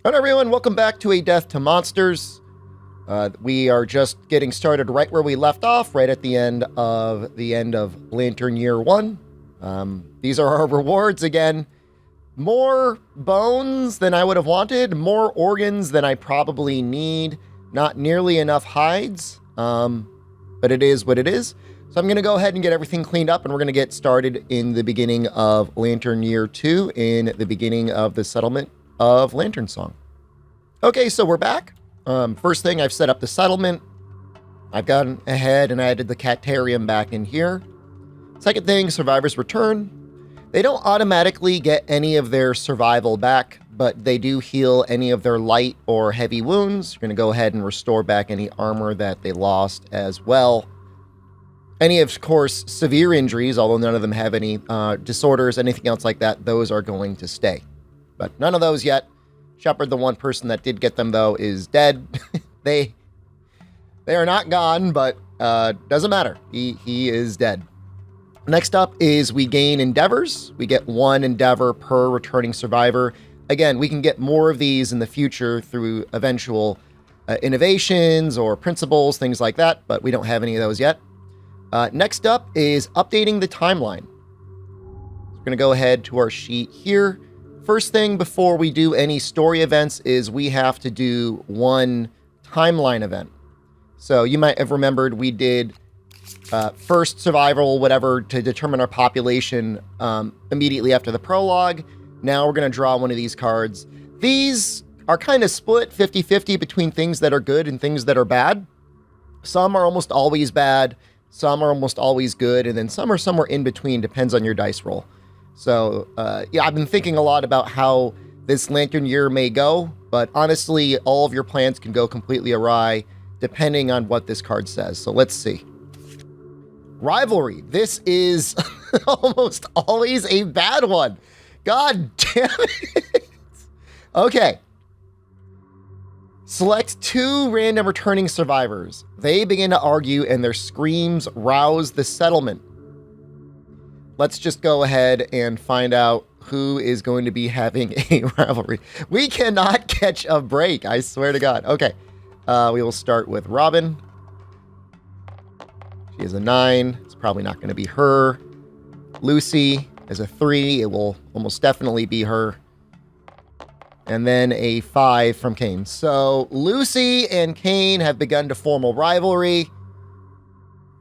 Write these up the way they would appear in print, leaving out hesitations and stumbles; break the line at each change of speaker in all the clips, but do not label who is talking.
Hello everyone, welcome back to A Death to Monsters. We are just getting started right where we left off, right at the end of Lantern Year 1. These are our rewards again. More bones than I would have wanted, more organs than I probably need, not nearly enough hides, but it is what it is. So I'm going to go ahead and get everything cleaned up, and we're going to get started in the beginning of Lantern Year 2, in the beginning of the settlement of Lantern Song. Okay, so we're back. First thing, I've set up the settlement. I've gone ahead and added the Catarium back in here. Second thing, survivors return. They don't automatically get any of their survival back, but they do heal any of their light or heavy wounds. You're going to go ahead and restore back any armor that they lost as well. Any, of course, severe injuries, although none of them have any disorders, anything else like that, those are going to stay. But none of those yet. Shepard, the one person that did get them, though, is dead. They are not gone, but doesn't matter. He is dead. Next up is we gain endeavors. We get 1 endeavor per returning survivor. Again, we can get more of these in the future through eventual innovations or principles, things like that, but we don't have any of those yet. Next up is updating the timeline. We're going to go ahead to our sheet here. First thing before we do any story events is we have to do 1 timeline event. So you might have remembered we did first survival, whatever, to determine our population immediately after the prologue. Now we're going to draw one of these cards. These are kind of split 50-50 between things that are good and things that are bad. Some are almost always bad. Some are almost always good, and then some are somewhere in between, depends on your dice roll. So, yeah, I've been thinking a lot about how this Lantern Year may go, but honestly, all of your plans can go completely awry, depending on what this card says. So let's see. Rivalry. This is almost always a bad one. God damn it. Okay. Select 2 random returning survivors. They begin to argue and their screams rouse the settlement. Let's just go ahead and find out who is going to be having a rivalry. We cannot catch a break, I swear to God. Okay, we will start with Robin. She is a 9. It's probably not going to be her. Lucy is a 3. It will almost definitely be her. And then a 5 from Kane. So Lucy and Kane have begun to form a rivalry.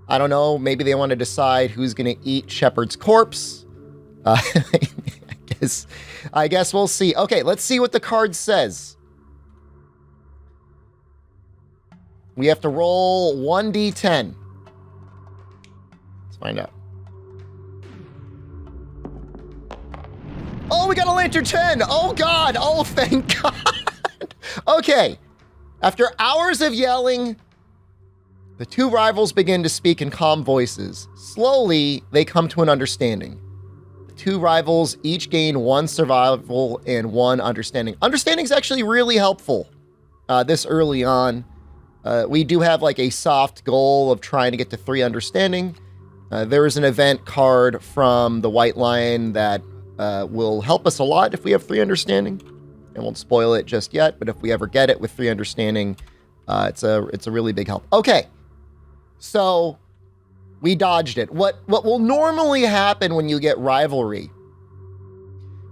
I don't know. Maybe they want to decide who's going to eat Shepard's corpse. I guess we'll see. Okay, let's see what the card says. We have to roll 1d10. Let's find out. Oh, we got a Lantern 10. Oh, God. Oh, thank God. Okay. After hours of yelling, the 2 rivals begin to speak in calm voices. Slowly, they come to an understanding. The 2 rivals each gain 1 survival and 1 understanding. Understanding is actually really helpful this early on. We do have like a soft goal of trying to get to 3 understanding. There is an event card from the White Lion that will help us a lot if we have 3 understanding. I won't spoil it just yet, but if we ever get it with 3 understanding, it's a really big help. Okay, so we dodged it. What will normally happen when you get rivalry?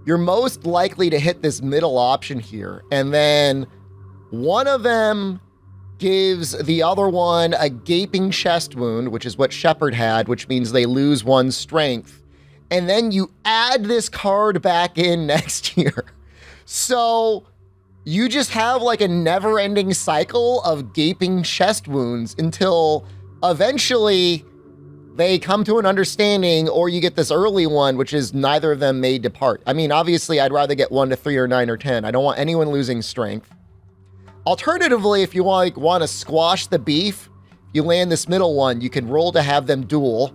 You're most likely to hit this middle option here, and then one of them gives the other one a gaping chest wound, which is what Shepard had, which means they lose 1 strength. And then you add this card back in next year. So you just have like a never-ending cycle of gaping chest wounds until eventually they come to an understanding, or you get this early one, which is neither of them may depart. I mean, obviously, I'd rather get 1 to 3 or 9 or 10. I don't want anyone losing strength. Alternatively, if you want to squash the beef, you land this middle one, you can roll to have them duel.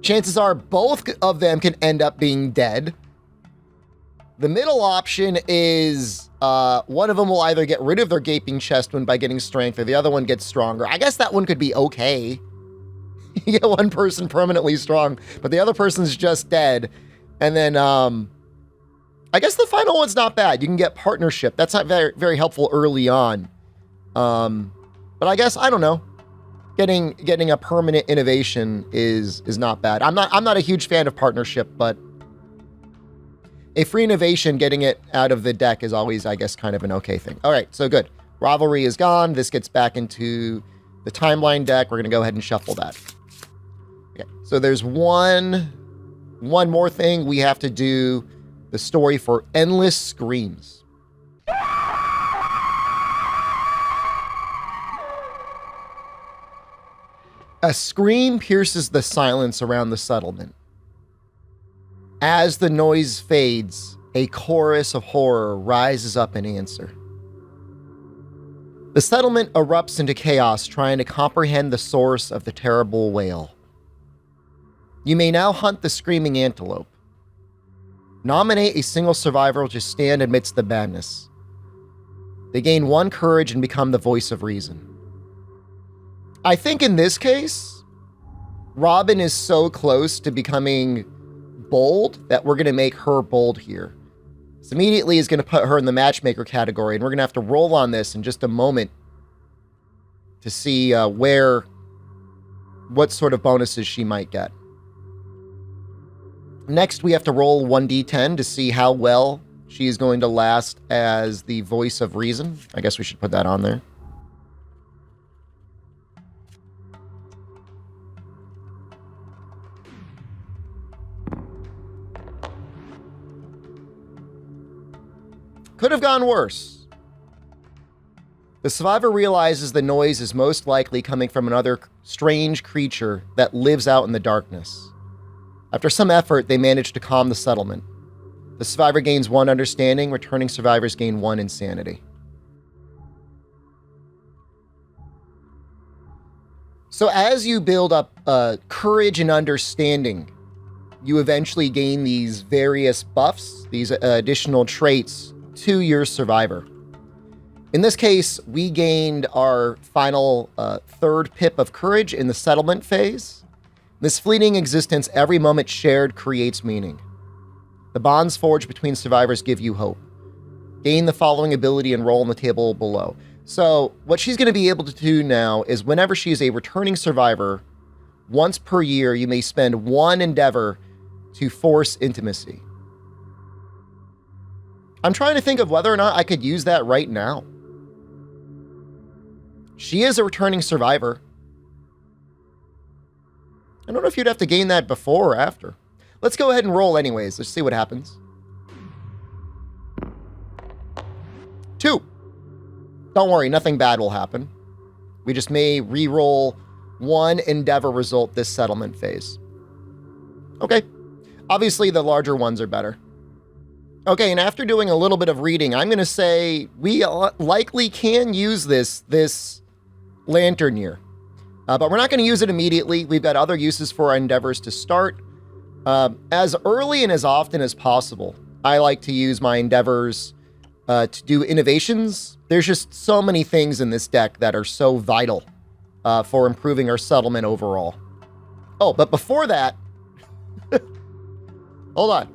Chances are both of them can end up being dead. The middle option is one of them will either get rid of their gaping chest wound by getting strength, or the other one gets stronger. I guess that one could be okay. You get one person permanently strong, but the other person's just dead. And then I guess the final one's not bad. You can get partnership. That's not very, very helpful early on. But I guess, I don't know. Getting a permanent innovation is not bad. I'm not a huge fan of partnership, but a free innovation, getting it out of the deck is always, I guess, kind of an okay thing. All right, so good. Rivalry is gone. This gets back into the timeline deck. We're going to go ahead and shuffle that. Okay, so there's one more thing. We have to do the story for Endless Screams. A scream pierces the silence around the settlement. As the noise fades, a chorus of horror rises up in answer. The settlement erupts into chaos, trying to comprehend the source of the terrible wail. You may now hunt the screaming antelope. Nominate a single survivor to stand amidst the madness. They gain 1 courage and become the voice of reason. I think in this case, Robin is so close to becoming bold that we're going to make her bold here. This immediately is going to put her in the matchmaker category, and we're going to have to roll on this in just a moment to see what sort of bonuses she might get. Next, we have to roll 1d10 to see how well she is going to last as the voice of reason. I guess we should put that on there. Could have gone worse. The survivor realizes the noise is most likely coming from another strange creature that lives out in the darkness. After some effort, they manage to calm the settlement. The survivor gains 1 understanding, returning survivors gain 1 insanity. So as you build up courage and understanding, you eventually gain these various buffs, these additional traits to your survivor. In this case, we gained our final 3rd pip of courage in the settlement phase. This fleeting existence, every moment shared, creates meaning. The bonds forged between survivors give you hope. Gain the following ability and roll in the table below. So what she's going to be able to do now is whenever she is a returning survivor, once per year, you may spend 1 endeavor to force intimacy. I'm trying to think of whether or not I could use that right now. She is a returning survivor. I don't know if you'd have to gain that before or after. Let's go ahead and roll anyways. Let's see what happens. 2. Don't worry, nothing bad will happen. We just may re-roll 1 endeavor result this settlement phase. Okay. Obviously, the larger ones are better. Okay, and after doing a little bit of reading, I'm going to say we likely can use this lantern year. But we're not going to use it immediately. We've got other uses for our endeavors to start. As early and as often as possible, I like to use my endeavors to do innovations. There's just so many things in this deck that are so vital for improving our settlement overall. Oh, but before that, hold on.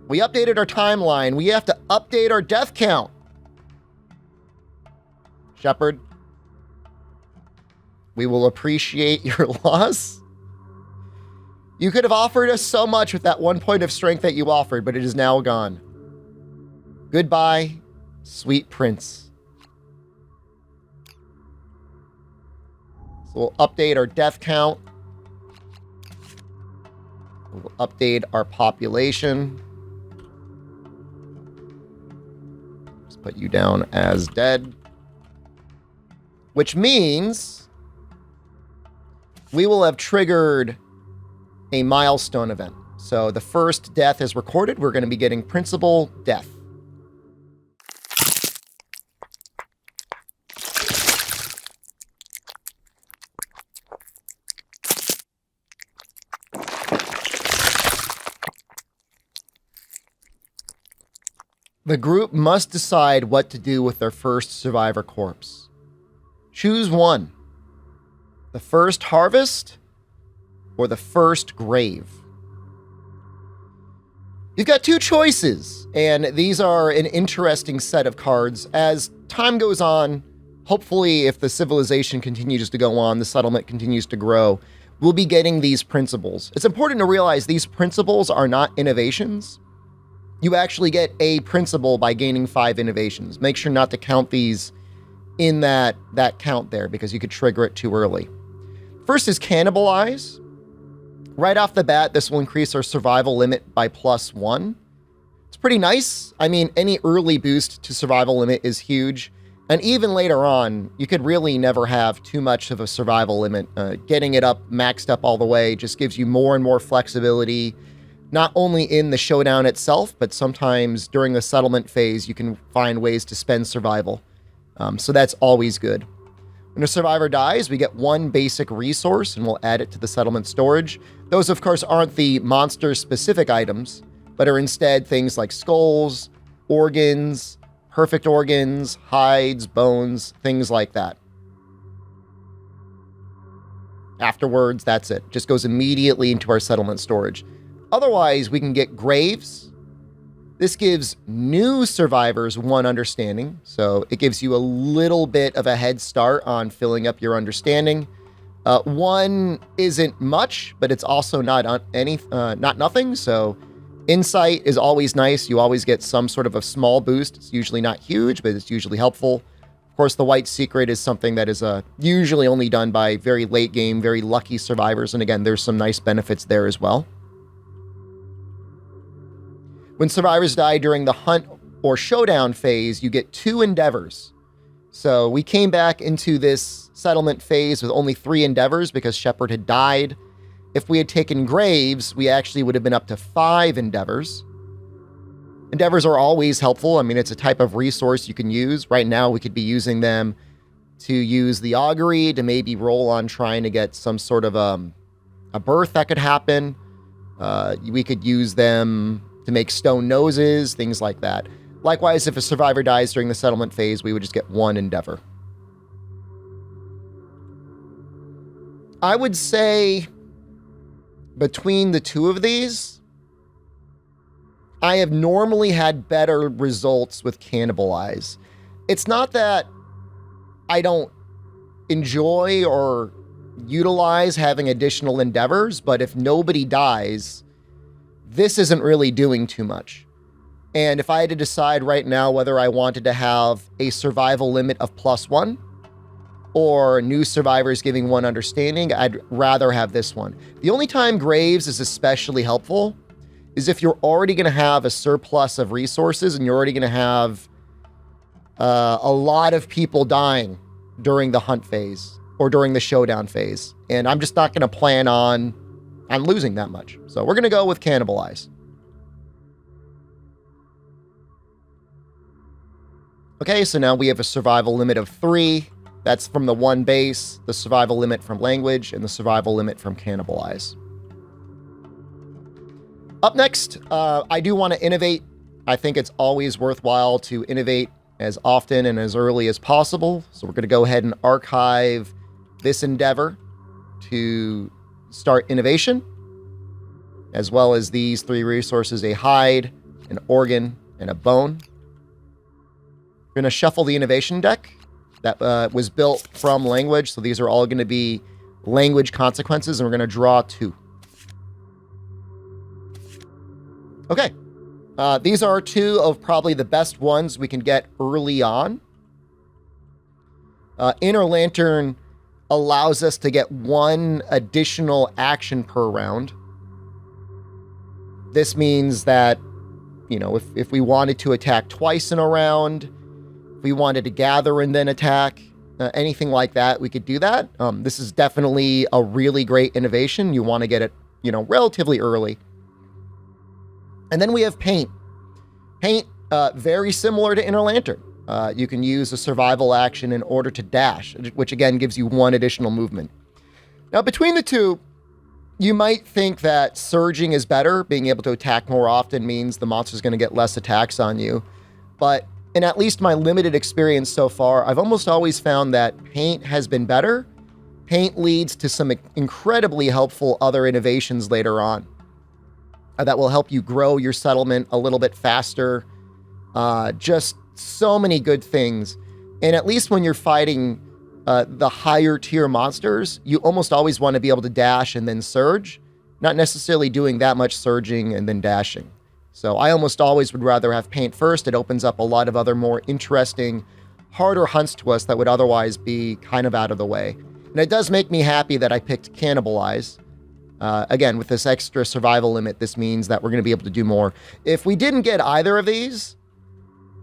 We updated our timeline. We have to update our death count. Shepard, we will appreciate your loss. You could have offered us so much with that 1 point of strength that you offered, but it is now gone. Goodbye, sweet prince. So we'll update our death count. We'll update our population. Just put you down as dead. Which means we will have triggered a milestone event. So the first death is recorded. We're going to be getting principal death. The group must decide what to do with their first survivor corpse. Choose one. The first harvest or the first grave. You've got 2 choices. And these are an interesting set of cards. As time goes on, hopefully if the civilization continues to go on, the settlement continues to grow, we'll be getting these principles. It's important to realize these principles are not innovations. You actually get a principle by gaining 5 innovations. Make sure not to count these in that count there because you could trigger it too early. First is Cannibalize. Right off the bat, this will increase our survival limit by +1. It's pretty nice. I mean, any early boost to survival limit is huge. And even later on, you could really never have too much of a survival limit. Getting it up, maxed up all the way, just gives you more and more flexibility, not only in the showdown itself, but sometimes during the settlement phase, you can find ways to spend survival. So that's always good. When a survivor dies, we get 1 basic resource, and we'll add it to the settlement storage. Those, of course, aren't the monster-specific items, but are instead things like skulls, organs, perfect organs, hides, bones, things like that. Afterwards, that's it. Just goes immediately into our settlement storage. Otherwise, we can get graves. This gives new survivors 1 understanding, so it gives you a little bit of a head start on filling up your understanding. 1 isn't much, but it's also not nothing, so insight is always nice. You always get some sort of a small boost. It's usually not huge, but it's usually helpful. Of course, the white secret is something that is usually only done by very late game, very lucky survivors, and again, there's some nice benefits there as well. When survivors die during the hunt or showdown phase, you get 2 endeavors. So we came back into this settlement phase with only 3 endeavors because Shepard had died. If we had taken graves, we actually would have been up to 5 endeavors. Endeavors are always helpful. I mean, it's a type of resource you can use. Right now, we could be using them to use the augury to maybe roll on trying to get some sort of a birth that could happen. We could use them to make stone noses, things like that. Likewise, if a survivor dies during the settlement phase, we would just get 1 endeavor. I would say between the 2 of these, I have normally had better results with Cannibalize. It's not that I don't enjoy or utilize having additional endeavors, but if nobody dies, this isn't really doing too much. And if I had to decide right now whether I wanted to have a survival limit of +1 or new survivors giving 1 understanding, I'd rather have this one. The only time graves is especially helpful is if you're already going to have a surplus of resources and you're already going to have a lot of people dying during the hunt phase or during the showdown phase. And I'm just not going to plan on losing that much. So we're going to go with Cannibalize. Okay, so now we have a survival limit of 3. That's from the 1 base, the survival limit from language, and the survival limit from Cannibalize. Up next, I do want to innovate. I think it's always worthwhile to innovate as often and as early as possible. So we're going to go ahead and archive this endeavor to start innovation, as well as these 3 resources, a hide, an organ, and a bone. We're going to shuffle the innovation deck that was built from language. So these are all going to be language consequences, and we're going to draw 2. Okay. These are 2 of probably the best ones we can get early on. Inner Lantern allows us to get 1 additional action per round. This means that, if we wanted to attack twice in a round, if we wanted to gather and then attack, anything like that, we could do that. This is definitely a really great innovation. You want to get it, relatively early. And then we have Paint. Paint, very similar to Inner Lantern. You can use a survival action in order to dash, which again gives you 1 additional movement. Now, between the 2, you might think that surging is better. Being able to attack more often means the monster's going to get less attacks on you. But in at least my limited experience so far, I've almost always found that Paint has been better. Paint leads to some incredibly helpful other innovations later on. that will help you grow your settlement a little bit faster. Just so many good things. And at least when you're fighting the higher tier monsters, you almost always want to be able to dash and then surge, not necessarily doing that much surging and then dashing. So I almost always would rather have paint first. It opens up a lot of other more interesting, harder hunts to us that would otherwise be kind of out of the way. And it does make me happy that I picked Cannibalize. Again, with this extra survival limit, this means that we're going to be able to do more. If we didn't get either of these,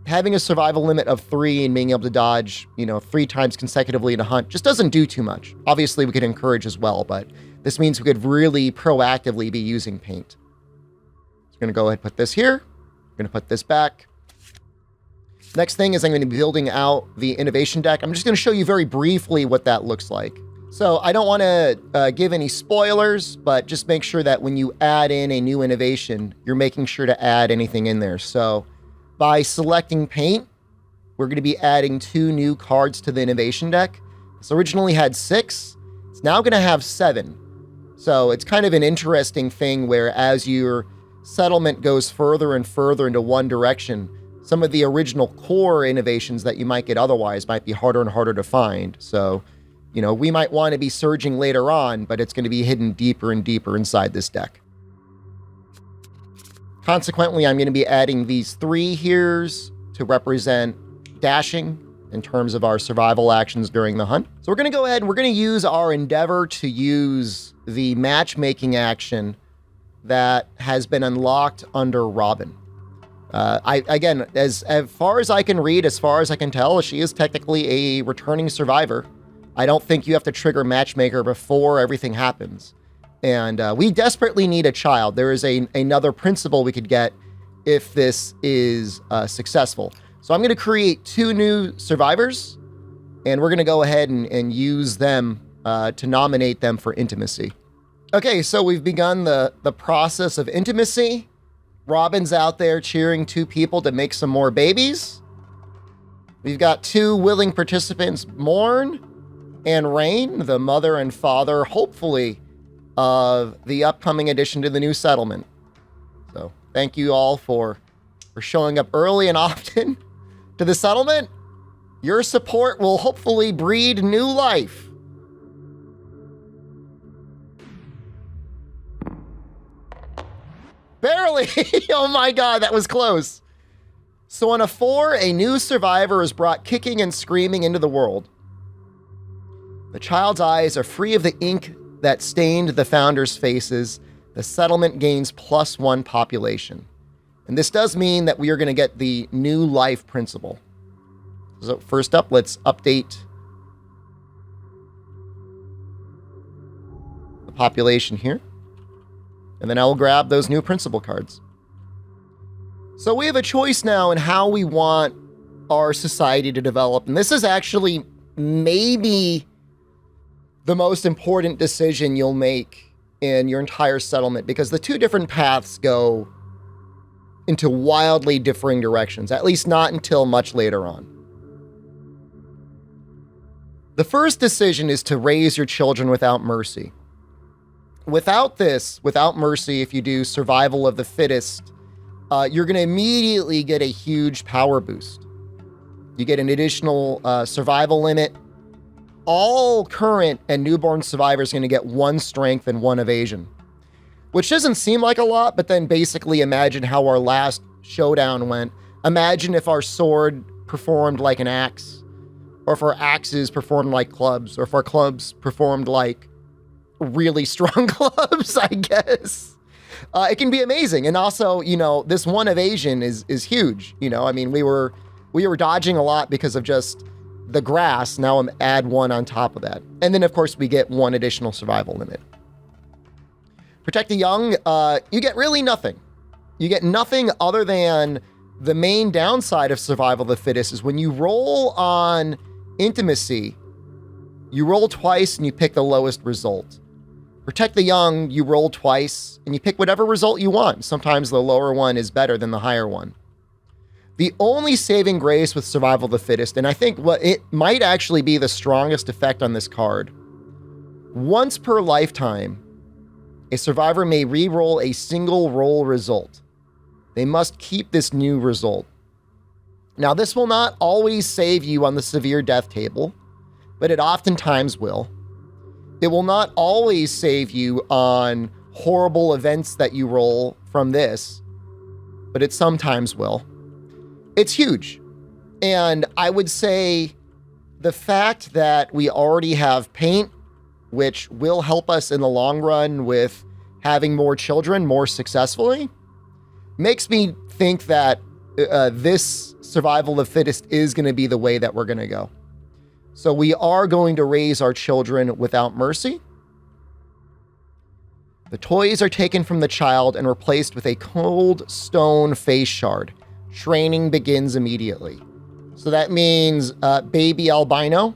having a survival limit of 3 and being able to dodge, 3 times consecutively in a hunt just doesn't do too much. Obviously, we could encourage as well, but this means we could really proactively be using paint. So I'm going to go ahead and put this here. I'm going to put this back. Next thing is I'm going to be building out the innovation deck. I'm just going to show you very briefly what that looks like. So I don't want to give any spoilers, but just make sure that when you add in a new innovation, you're making sure to add anything in there. So by selecting paint, we're going to be adding 2 new cards to the innovation deck. This originally had 6. It's now going to have 7. So it's kind of an interesting thing where as your settlement goes further and further into one direction, some of the original core innovations that you might get otherwise might be harder and harder to find. So, we might want to be surging later on, but it's going to be hidden deeper and deeper inside this deck. Consequently, I'm going to be adding these 3 here's to represent dashing in terms of our survival actions during the hunt. So we're going to go ahead and we're going to use our endeavor to use the matchmaking action that has been unlocked under Robin. Again, as far as I can read, as far as I can tell, she is technically a returning survivor. I don't think you have to trigger matchmaker before everything happens. And we desperately need a child. There is another principal we could get if this is successful. So I'm going to create 2 new survivors, and we're going to go ahead and use them to nominate them for intimacy. Okay, so we've begun the process of intimacy. Robin's out there cheering 2 people to make some more babies. We've got 2 willing participants, Morn and Rain, the mother and father, hopefully, of the upcoming addition to the new settlement. So thank you all for showing up early and often to the settlement. Your support will hopefully breed new life. Barely! Oh my god, that was close. So on a 4, a new survivor is brought kicking and screaming into the world. The child's eyes are free of the ink that stained the founders' faces. The settlement gains +1 population. And this does mean that we are going to get the new life principle. So first up, let's update the population here. And then I will grab those new principal cards. So we have a choice now in how we want our society to develop. And this is actually maybe the most important decision you'll make in your entire settlement, because the 2 different paths go into wildly differing directions, at least not until much later on. The first decision is to raise your children without mercy. Without mercy, if you do survival of the fittest, you're going to immediately get a huge power boost. You get an additional survival limit. All current and newborn survivors are going to get 1 strength and 1 evasion, which doesn't seem like a lot, but then basically imagine how our last showdown went. Imagine if our sword performed like an axe, or if our axes performed like clubs, or if our clubs performed like really strong clubs, I guess. It can be amazing. And also, this 1 evasion is huge. I mean, we were dodging a lot because of just the grass. Now I'm add 1 on top of that. And then, of course, we get 1 additional survival limit. Protect the young, you get really nothing. You get nothing other than the main downside of survival of the fittest is when you roll on intimacy, you roll twice and you pick the lowest result. Protect the young, you roll twice and you pick whatever result you want. Sometimes the lower one is better than the higher one. The only saving grace with survival of the fittest, and I think what it might actually be the strongest effect on this card, once per lifetime, A survivor may re-roll a single roll result. They must keep this new result. Now, this will not always save you on the severe death table, but it oftentimes will. It will not always save you on horrible events that you roll from this, but it sometimes will. It's huge. And I would say the fact that we already have paint, which will help us in the long run with having more children more successfully, makes me think that this survival of the fittest is going to be the way that we're going to go. So we are going to raise our children without mercy. The toys are taken from the child and replaced with a cold stone face shard. Training begins immediately. So that means baby albino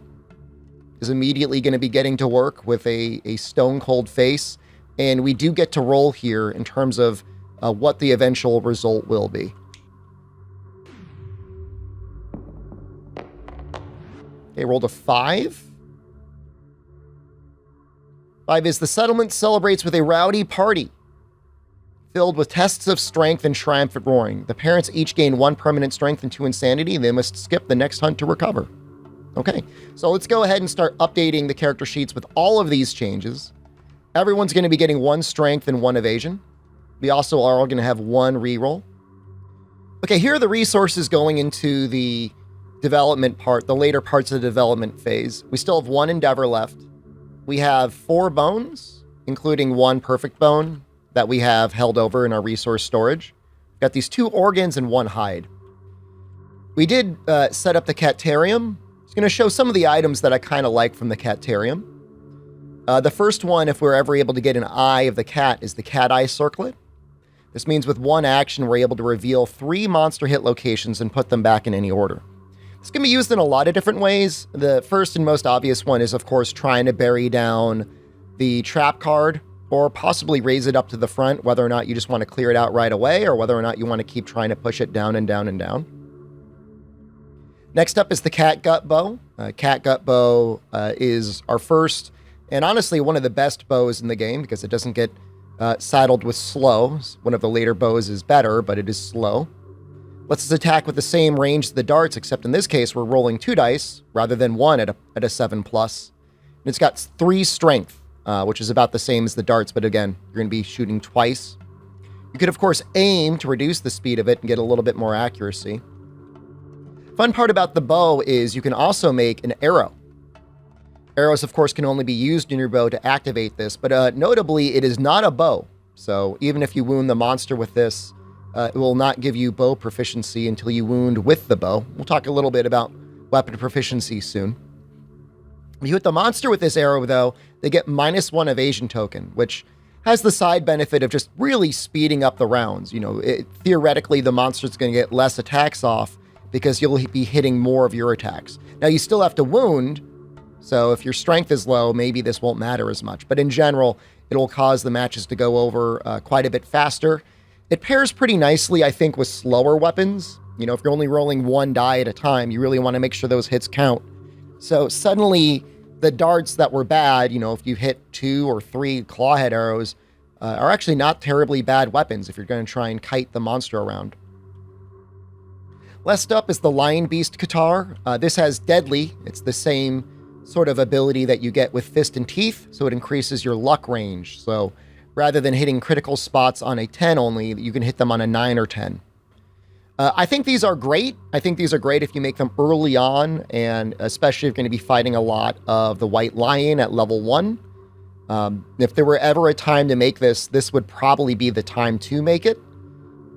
is immediately going to be getting to work with a stone cold face. And we do get to roll here in terms of what the eventual result will be. Okay, rolled a 5. 5 is the settlement celebrates with a rowdy party filled with tests of strength and triumphant roaring. The parents each gain 1 permanent strength and 2 insanity. They must skip the next hunt to recover. Okay, so let's go ahead and start updating the character sheets with all of these changes. Everyone's going to be getting 1 strength and 1 evasion. We also are all going to have 1 reroll. Okay, here are the resources going into the development part, the later parts of the development phase. We still have 1 endeavor left. We have 4 bones, including 1 perfect bone that we have held over in our resource storage. Got these 2 organs and 1 hide. We did set up the catarium. It's going to show some of the items that I kind of like from the catarium. The first one, if we're ever able to get an eye of the cat, is the cat eye circlet. This means with 1 action, we're able to reveal 3 monster hit locations and put them back in any order. This can be used in a lot of different ways. The first and most obvious one is, of course, trying to bury down the trap card or possibly raise it up to the front, whether or not you just want to clear it out right away or whether or not you want to keep trying to push it down and down and down. Next up is the cat gut bow. Cat gut bow is our first and honestly one of the best bows in the game because it doesn't get saddled with slow. One of the later bows is better, but it is slow. Lets us attack with the same range as the darts, except in this case, we're rolling 2 dice rather than 1 at a 7+. And it's got 3 strength, which is about the same as the darts, but again, you're going to be shooting twice. You could, of course, aim to reduce the speed of it and get a little bit more accuracy. Fun part about the bow is you can also make an arrow. Arrows, of course, can only be used in your bow to activate this, but notably, it is not a bow. So even if you wound the monster with this, it will not give you bow proficiency until you wound with the bow. We'll talk a little bit about weapon proficiency soon. If you hit the monster with this arrow, though, they get -1 evasion token, which has the side benefit of just really speeding up the rounds. You know, theoretically, the monster's going to get less attacks off because you'll be hitting more of your attacks. Now, you still have to wound, so if your strength is low, maybe this won't matter as much. But in general, it will cause the matches to go over quite a bit faster. It pairs pretty nicely, I think, with slower weapons. You know, if you're only rolling 1 die at a time, you really want to make sure those hits count. So suddenly, the darts that were bad, you know, if you hit 2 or 3 clawhead arrows, are actually not terribly bad weapons if you're going to try and kite the monster around. Last up is the Lion Beast Katar. This has Deadly. It's the same sort of ability that you get with Fist and Teeth, so it increases your luck range. So rather than hitting critical spots on a 10 only, you can hit them on a 9 or 10. I think these are great. I think these are great if you make them early on, and especially if you're going to be fighting a lot of the White Lion at level 1. If there were ever a time to make this, this would probably be the time to make it.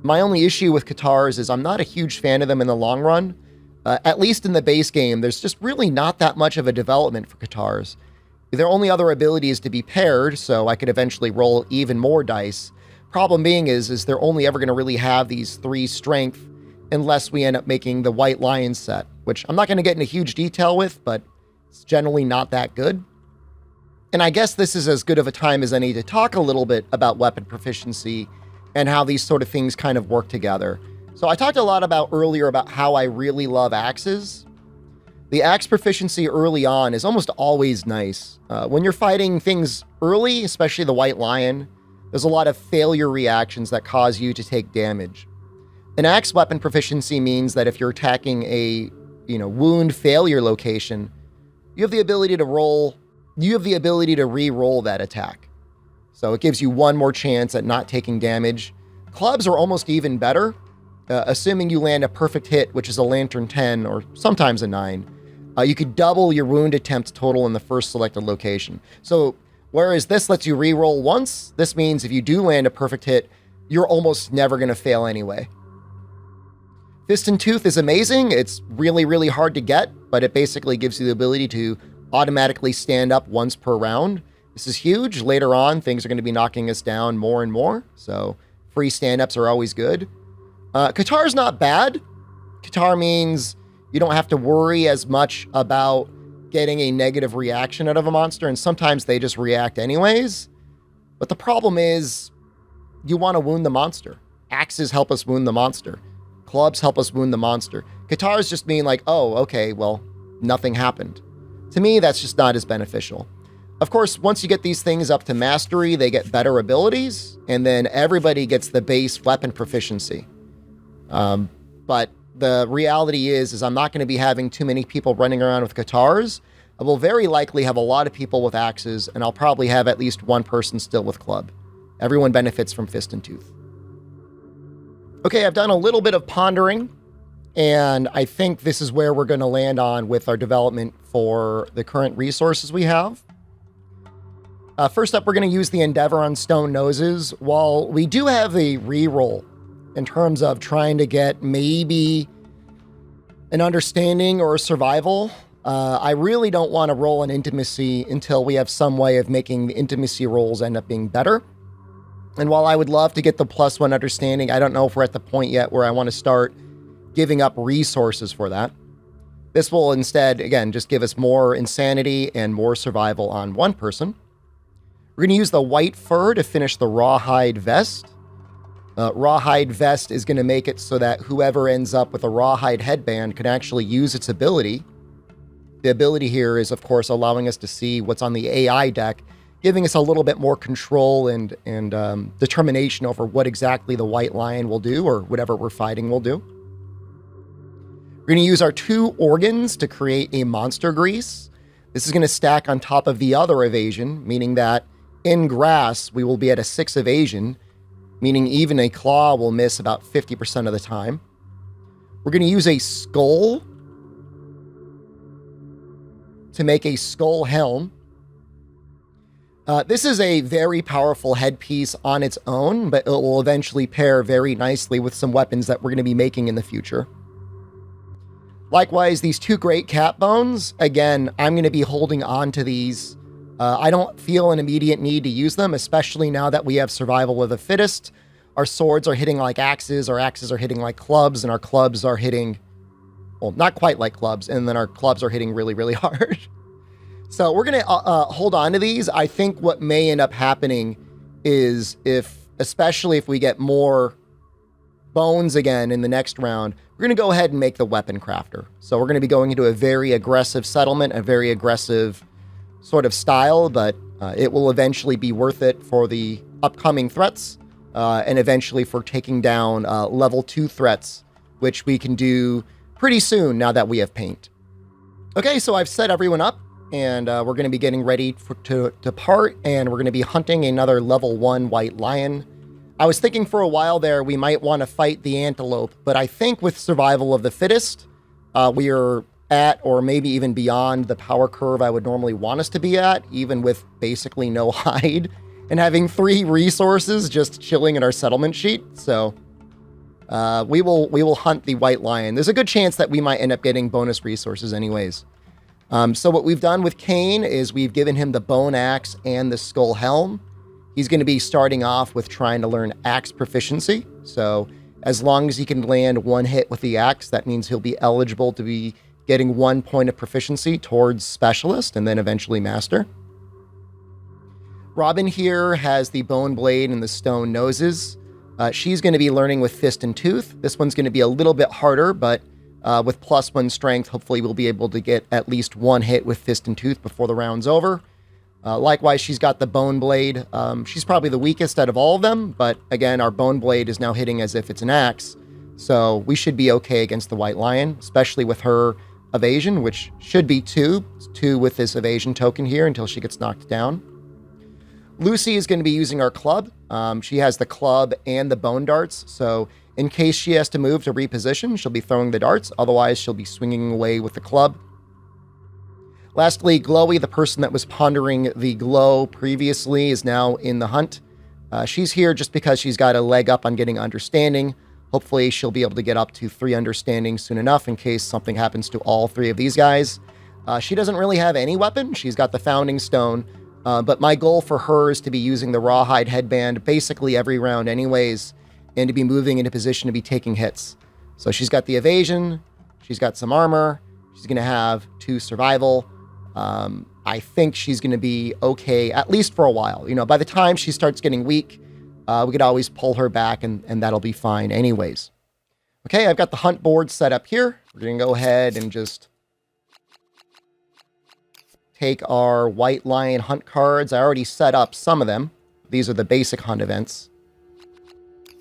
My only issue with Katars is I'm not a huge fan of them in the long run. At least in the base game, there's just really not that much of a development for Katars. Their only other ability is to be paired, so I could eventually roll even more dice. Problem being is they're only ever going to really have these 3 strength unless we end up making the White Lion set, which I'm not going to get into huge detail with, but it's generally not that good. And I guess this is as good of a time as any to talk a little bit about weapon proficiency and how these sort of things kind of work together. So I talked a lot earlier about how I really love axes. The axe proficiency early on is almost always nice. When you're fighting things early, especially the White Lion, There's a lot of failure reactions that cause you to take damage. An axe weapon proficiency means that if you're attacking a, wound failure location, you have the ability to re-roll that attack. So it gives you one more chance at not taking damage. Clubs are almost even better, assuming you land a perfect hit, which is a Lantern 10 or sometimes a 9. You could double your wound attempt total in the first selected location. So whereas this lets you re-roll once, this means if you do land a perfect hit, you're almost never going to fail anyway. Fist and Tooth is amazing. It's really, really hard to get, but it basically gives you the ability to automatically stand up once per round. This is huge. Later on, things are going to be knocking us down more and more, so free stand-ups are always good. Qatar's not bad. Qatar means you don't have to worry as much about getting a negative reaction out of a monster, and sometimes they just react anyways. But the problem is you want to wound the monster. Axes help us wound the monster. Clubs help us wound the monster. Qatars just mean like, oh, okay, well, nothing happened. To me, that's just not as beneficial. Of course, once you get these things up to mastery, they get better abilities, and then everybody gets the base weapon proficiency. But the reality is I'm not going to be having too many people running around with Qatars. I will very likely have a lot of people with axes, and I'll probably have at least one person still with club. Everyone benefits from Fist and Tooth. Okay, I've done a little bit of pondering, and I think this is where we're going to land on with our development for the current resources we have. First up, we're going to use the Endeavor on Stone Noses. While we do have a reroll in terms of trying to get maybe an understanding or a survival, I really don't want to roll an intimacy until we have some way of making the intimacy rolls end up being better. And while I would love to get the +1 understanding, I don't know if we're at the point yet where I want to start giving up resources for that. This will instead, again, just give us more insanity and more survival on one person. We're going to use the white fur to finish the rawhide vest. Rawhide vest is going to make it so that whoever ends up with a rawhide headband can actually use its ability. The ability here is, of course, allowing us to see what's on the AI deck, giving us a little bit more control and determination over what exactly the white lion will do or whatever we're fighting will do. We're going to use our 2 organs to create a monster grease. This is going to stack on top of the other evasion, meaning that in grass, we will be at a 6 evasion, meaning even a claw will miss about 50% of the time. We're going to use a skull to make a skull helm. This is a very powerful headpiece on its own, but it will eventually pair very nicely with some weapons that we're going to be making in the future. Likewise, these 2 great cat bones, again, I'm going to be holding on to these. I don't feel an immediate need to use them, especially now that we have survival of the fittest. Our swords are hitting like axes, our axes are hitting like clubs, and our clubs are hitting, well, not quite like clubs, and then our clubs are hitting really, really hard. So we're going to hold on to these. I think what may end up happening is especially if we get more bones again in the next round, we're going to go ahead and make the weapon crafter. So we're going to be going into a very aggressive settlement, a very aggressive sort of style, but it will eventually be worth it for the upcoming threats, and eventually for taking down level 2 threats, which we can do pretty soon now that we have paint. Okay, so I've set everyone up, and we're going to be getting ready to depart, and we're going to be hunting another level 1 white lion. I was thinking for a while there we might want to fight the antelope, but I think with survival of the fittest, we are at or maybe even beyond the power curve I would normally want us to be at, even with basically no hide and having 3 resources just chilling in our settlement sheet. So we will hunt the white lion. There's a good chance that we might end up getting bonus resources anyways. So what we've done with Cain is we've given him the bone axe and the skull helm. He's going to be starting off with trying to learn axe proficiency. So as long as he can land 1 hit with the axe, that means he'll be eligible to be getting 1 point of proficiency towards specialist and then eventually master. Robin here has the bone blade and the stone noses. She's going to be learning with Fist and Tooth. This one's going to be a little bit harder, but with +1 strength, hopefully we'll be able to get at least 1 hit with Fist and Tooth before the round's over. Likewise, she's got the Bone Blade. She's probably the weakest out of all of them, but again, our Bone Blade is now hitting as if it's an axe. So we should be okay against the White Lion, especially with her evasion, which should be 2. 2 with this evasion token here until she gets knocked down. Lucy is going to be using our club. She has the club and the bone darts, so in case she has to move to reposition, she'll be throwing the darts. Otherwise, she'll be swinging away with the club. Lastly, Glowy, the person that was pondering the glow previously, is now in the hunt. She's here just because she's got a leg up on getting understanding. Hopefully, she'll be able to get up to 3 understanding soon enough in case something happens to all 3 of these guys. She doesn't really have any weapon. She's got the Founding Stone. But my goal for her is to be using the Rawhide Headband basically every round anyways, and to be moving into position to be taking hits. So she's got the evasion, she's got some armor, she's going to have 2 survival. I think she's going to be okay, at least for a while. You know, by the time she starts getting weak, we could always pull her back and that'll be fine anyways. Okay, I've got the hunt board set up here. We're going to go ahead and just take our White Lion hunt cards. I already set up some of them. These are the basic hunt events.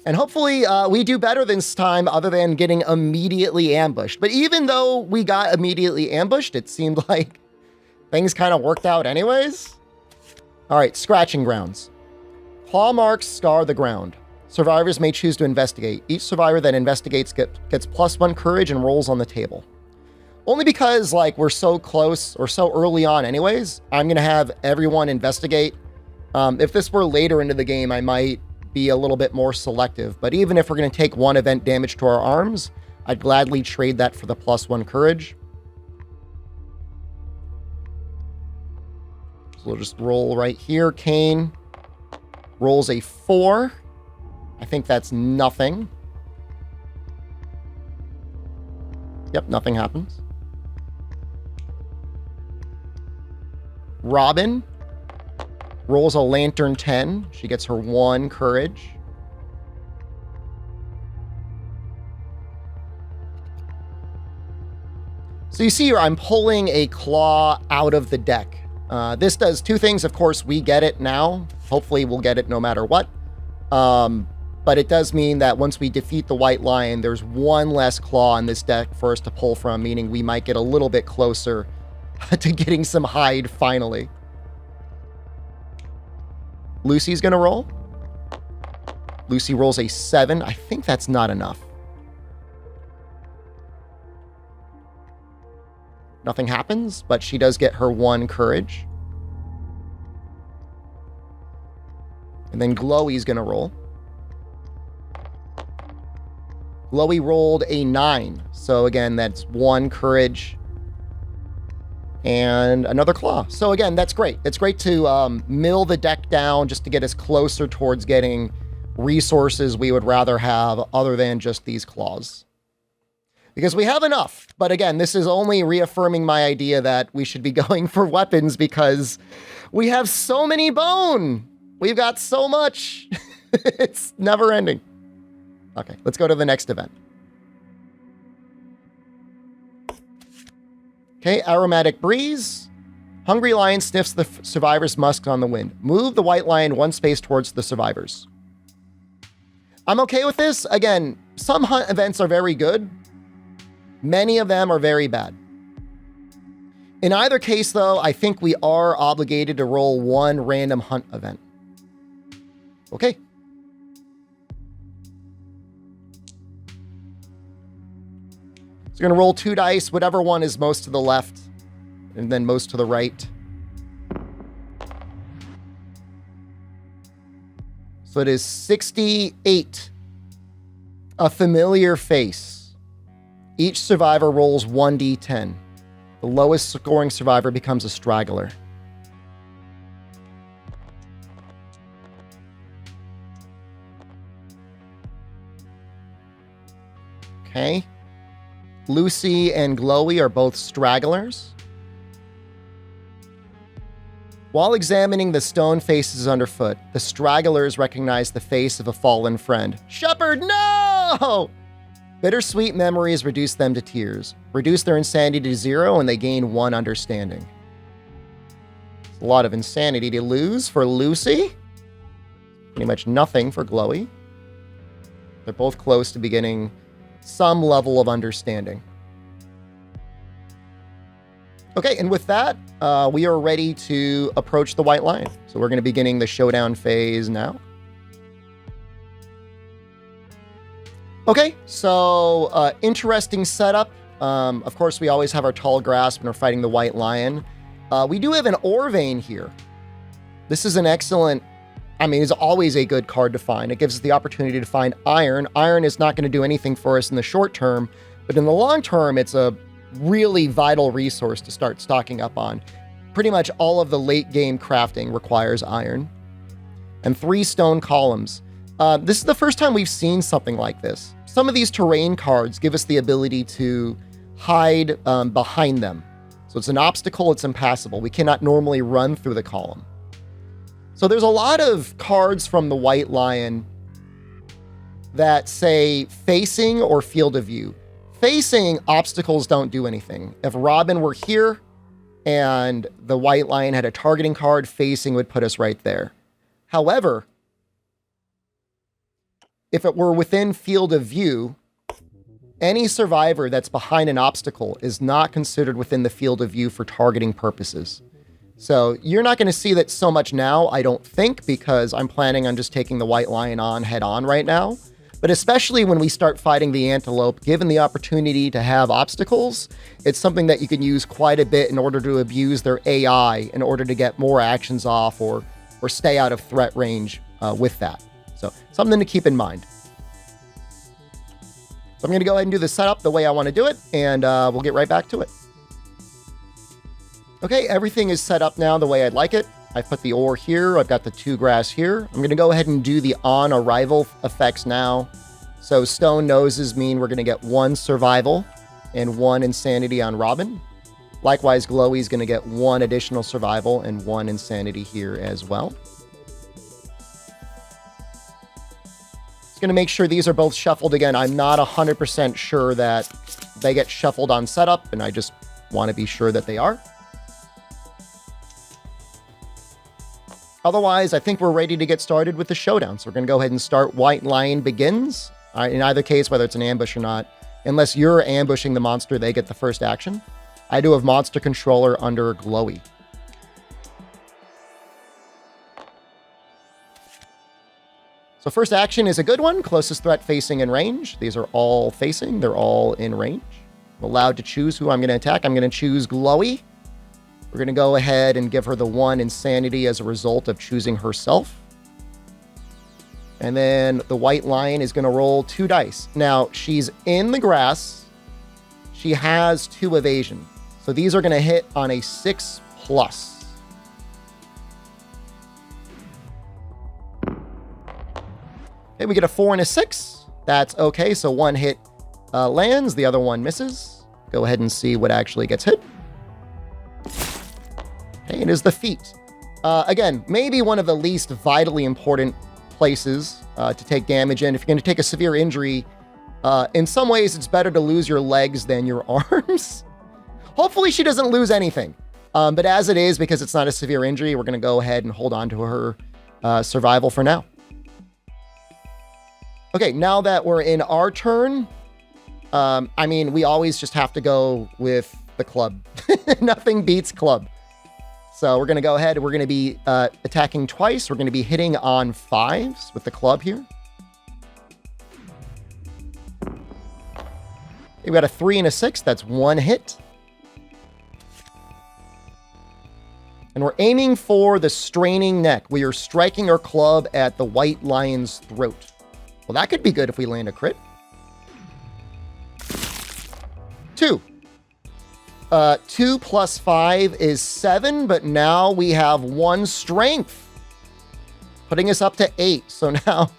And hopefully we do better this time other than getting immediately ambushed. But even though we got immediately ambushed, it seemed like things kind of worked out anyways. All right, scratching grounds. Claw marks scar the ground. Survivors may choose to investigate. Each survivor that investigates gets +1 courage and rolls on the table. Only because, like, we're so close or so early on anyways, I'm going to have everyone investigate. If this were later into the game, I might be a little bit more selective. But even if we're going to take 1 event damage to our arms, I'd gladly trade that for the +1 courage. So we'll just roll right here. Kane rolls a 4. I think that's nothing. Yep, nothing happens. Robin rolls a Lantern 10. She gets her 1 courage. So you see here, I'm pulling a claw out of the deck. This does 2 things. Of course, we get it now. Hopefully, we'll get it no matter what. But it does mean that once we defeat the White Lion, there's 1 less claw in this deck for us to pull from, meaning we might get a little bit closer to getting some hide finally. Lucy's going to roll. Lucy rolls a 7. I think that's not enough. Nothing happens, but she does get her 1 courage. And then Glowy's going to roll. Glowy rolled a 9. So again, that's 1 courage and another claw. So again, that's great. It's great to mill the deck down just to get us closer towards getting resources we would rather have other than just these claws. Because we have enough. But again, this is only reaffirming my idea that we should be going for weapons because we have so many bone. We've got so much. It's never ending. Okay, let's go to the next event. Okay, Aromatic Breeze. Hungry Lion sniffs the survivor's musk on the wind. Move the White Lion 1 space towards the survivors. I'm okay with this. Again, some hunt events are very good. Many of them are very bad. In either case, though, I think we are obligated to roll 1 random hunt event. Okay. So we're going to roll 2 dice, whatever one is most to the left, and then most to the right. So it is 68. A familiar face. Each survivor rolls 1d10. The lowest scoring survivor becomes a straggler. Okay. Lucy and Glowy are both stragglers. While examining the stone faces underfoot, the stragglers recognize the face of a fallen friend. Shepherd, no! Bittersweet memories reduce them to tears, reduce their insanity to 0, and they gain 1 understanding. A lot of insanity to lose for Lucy. Pretty much nothing for Glowy. They're both close to beginning some level of understanding. Okay, and with that, we are ready to approach the White Lion. So we're going to be beginning the Showdown phase now. Okay, so interesting setup. Of course, we always have our Tall Grasp when we're fighting the White Lion. We do have an Ore Vein here. This is an excellent, I mean, it's always a good card to find. It gives us the opportunity to find Iron. Iron is not going to do anything for us in the short term, but in the long term, it's a really vital resource to start stocking up on. Pretty much all of the late game crafting requires iron. And 3 stone columns. This is the first time we've seen something like this. Some of these terrain cards give us the ability to hide behind them. So it's an obstacle, it's impassable. We cannot normally run through the column. So there's a lot of cards from the White Lion that say facing or field of view. Facing, obstacles don't do anything. If Robin were here and the White Lion had a targeting card, facing would put us right there. However, if it were within field of view, any survivor that's behind an obstacle is not considered within the field of view for targeting purposes. So you're not going to see that so much now, I don't think, because I'm planning on just taking the White Lion on head on right now. But especially when we start fighting the Antelope, given the opportunity to have obstacles, it's something that you can use quite a bit in order to abuse their AI in order to get more actions off or stay out of threat range with that. So something to keep in mind. So I'm going to go ahead and do the setup the way I want to do it, and we'll get right back to it. Okay, everything is set up now the way I'd like it. I've put the ore here. I've got the 2 grass here. I'm going to go ahead and do the on arrival effects now. So stone noses mean we're going to get 1 survival and 1 insanity on Robin. Likewise, Glowy is going to get 1 additional survival and 1 insanity here as well. Just going to make sure these are both shuffled again. I'm not 100% sure that they get shuffled on setup, and I just want to be sure that they are. Otherwise, I think we're ready to get started with the Showdown. So we're going to go ahead and start White Lion Begins. In either case, whether it's an ambush or not, unless you're ambushing the monster, they get the first action. I do have Monster Controller under Glowy. So first action is a good one. Closest threat facing in range. These are all facing. They're all in range. I'm allowed to choose who I'm going to attack. I'm going to choose Glowy. We're going to go ahead and give her the 1 insanity as a result of choosing herself. And then the White Lion is going to roll 2 dice. Now, she's in the grass. She has 2 evasion. So these are going to hit on a 6+. Okay, we get a 4 and a 6. That's okay. So 1 hit lands, the other 1 misses. Go ahead and see what actually gets hit. Okay, it is the feet. Again, maybe one of the least vitally important places to take damage in. If you're going to take a severe injury, in some ways it's better to lose your legs than your arms. Hopefully she doesn't lose anything. But as it is, because it's not a severe injury, we're going to go ahead and hold on to her survival for now. Okay, now that we're in our turn, I mean, we always just have to go with the club. Nothing beats club. So we're going to go ahead. We're going to be attacking twice. We're going to be hitting on 5s with the club here. We got a 3 and a 6. That's 1 hit. And we're aiming for the straining neck. We are striking our club at the White Lion's throat. Well, that could be good if we land a crit. 2. 2 plus 5 is 7, but now we have 1 strength, putting us up to 8. So now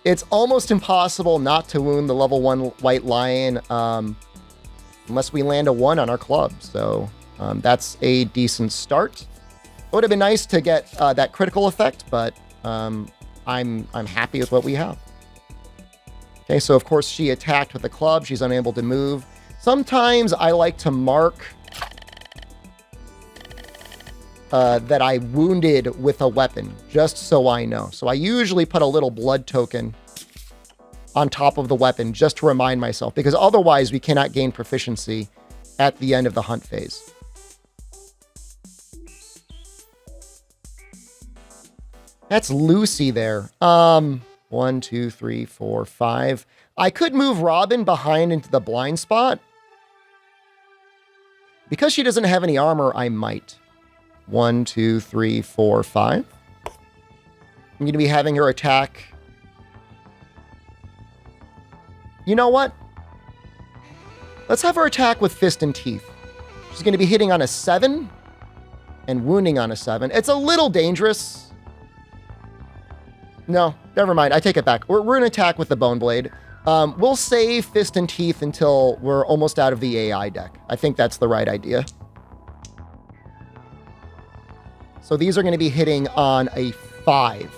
it's almost impossible not to wound the level 1 White Lion unless we land a 1 on our club. So that's a decent start. It would have been nice to get that critical effect, but I'm happy with what we have. Okay, so of course she attacked with the club. She's unable to move. Sometimes I like to mark that I wounded with a weapon, just so I know. So I usually put a little blood token on top of the weapon just to remind myself, because otherwise we cannot gain proficiency at the end of the hunt phase. That's Lucy there. 1, 2, 3, 4, 5. I could move Robin behind into the blind spot. Because she doesn't have any armor, I might. 1, 2, 3, 4, 5. I'm going to be having her attack. You know what? Let's have her attack with Fist and Teeth. She's going to be hitting on a 7 and wounding on a 7. It's a little dangerous. No, never mind. I take it back. We're going to attack with the Bone Blade. We'll save Fist and Teeth until we're almost out of the AI deck. I think that's the right idea. So these are going to be hitting on a 5.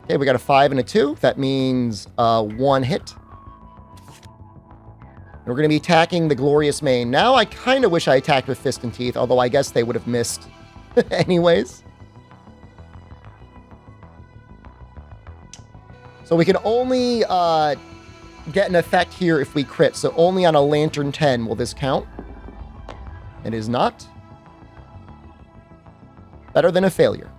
Okay, we got a 5 and a 2. That means 1 hit. And we're going to be attacking the Glorious Mane. Now I kind of wish I attacked with Fist and Teeth, although I guess they would have missed anyways. So we can only get an effect here if we crit. So only on a Lantern 10 will this count. It is not. Better than a failure.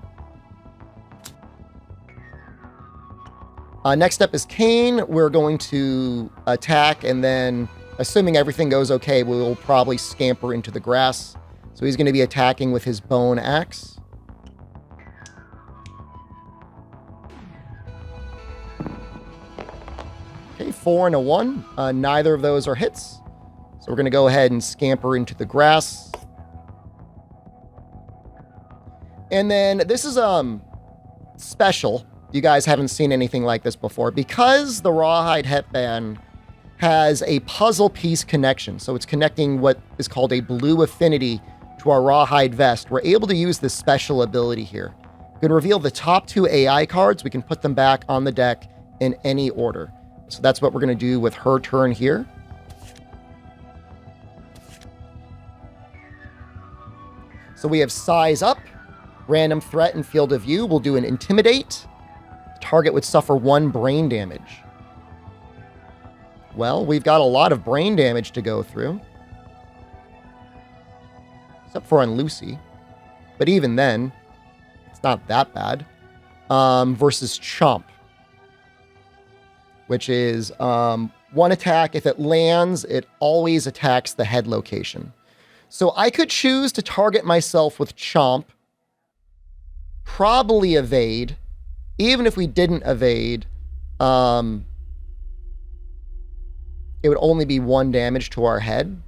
Next up is Kane. We're going to attack, and then, assuming everything goes okay, we'll probably scamper into the grass. So he's going to be attacking with his bone axe. Okay, 4 and a 1. Neither of those are hits. So we're going to go ahead and scamper into the grass. And then this is special. You guys haven't seen anything like this before. Because the Rawhide Headband has a puzzle piece connection, so it's connecting what is called a blue affinity to our Rawhide Vest, we're able to use this special ability here. We can reveal the top 2 AI cards. We can put them back on the deck in any order. So that's what we're going to do with her turn here. So we have Size Up, Random Threat, and Field of View. We'll do an Intimidate. Target would suffer 1 brain damage. Well, we've got a lot of brain damage to go through. Except for on Lucy. But even then, it's not that bad. Versus Chomp. Which is 1 attack. If it lands, it always attacks the head location. So I could choose to target myself with Chomp. Probably evade. Even if we didn't evade, it would only be 1 damage to our head.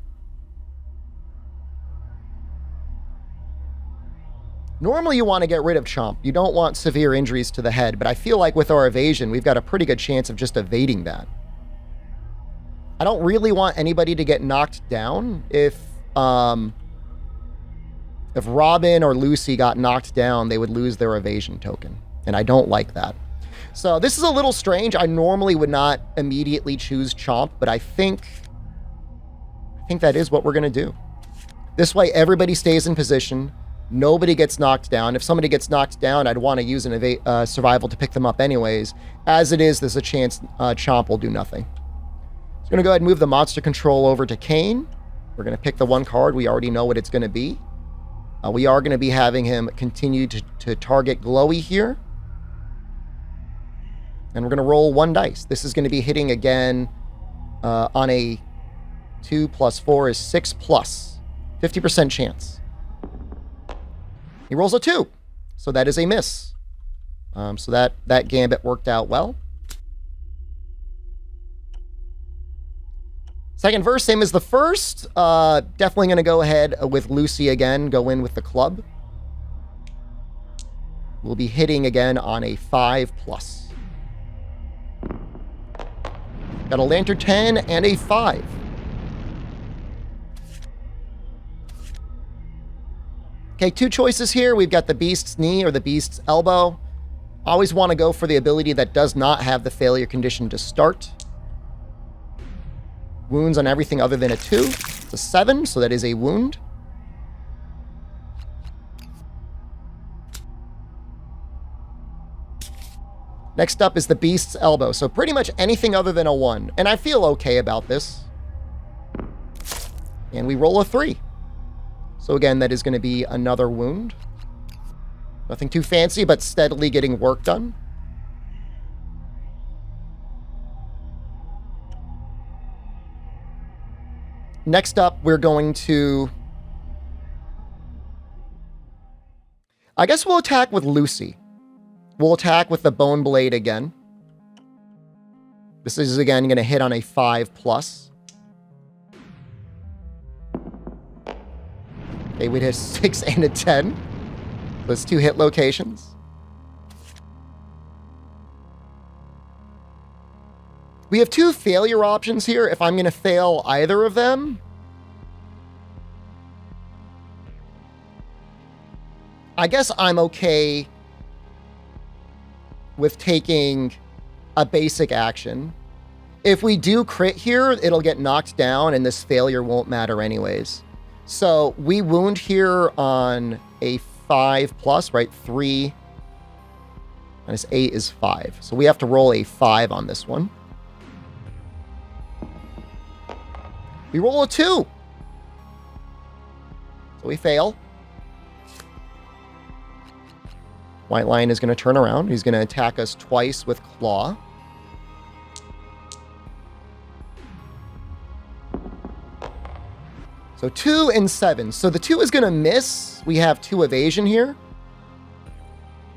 Normally you want to get rid of Chomp. You don't want severe injuries to the head, but I feel like with our evasion, we've got a pretty good chance of just evading that. I don't really want anybody to get knocked down. If Robin or Lucy got knocked down, they would lose their evasion token. And I don't like that. So this is a little strange. I normally would not immediately choose Chomp, but I think that is what we're going to do. This way, everybody stays in position. Nobody gets knocked down. If somebody gets knocked down, I'd want to use an survival to pick them up anyways. As it is, there's a chance Chomp will do nothing. So I'm going to go ahead and move the monster control over to Kane. We're going to pick the 1 card. We already know what it's going to be. We are going to be having him continue to target Glowy here. And we're going to roll 1 dice. This is going to be hitting again on a 2 plus 4 is 6 plus. 50% chance. He rolls a 2. So that is a miss. So that gambit worked out well. Second verse, same as the first. Definitely going to go ahead with Lucy again. Go in with the club. We'll be hitting again on a 5 plus. Got a Lantern 10 and a 5. Okay, 2 choices here. We've got the Beast's Knee or the Beast's Elbow. Always want to go for the ability that does not have the failure condition to start. Wounds on everything other than a 2. It's a 7, so that is a wound. Next up is the Beast's Elbow. So pretty much anything other than a 1. And I feel okay about this. And we roll a 3. So again, that is going to be another wound. Nothing too fancy, but steadily getting work done. Next up, we're going to... I guess we'll attack with Lucy. We'll attack with the Bone Blade again. This is, again, going to hit on a 5+. Okay, we'd hit 6 and a 10. Those 2 hit locations. We have 2 failure options here. If I'm going to fail either of them, I guess I'm okay with taking a basic action. If we do crit here, it'll get knocked down and this failure won't matter anyways. So we wound here on a 5+, right? 3 minus 8 is 5. So we have to roll a 5 on this one. We roll a 2. So we fail. White Lion is going to turn around. He's going to attack us twice with Claw. So 2 and 7. So the 2 is going to miss. We have 2 evasion here.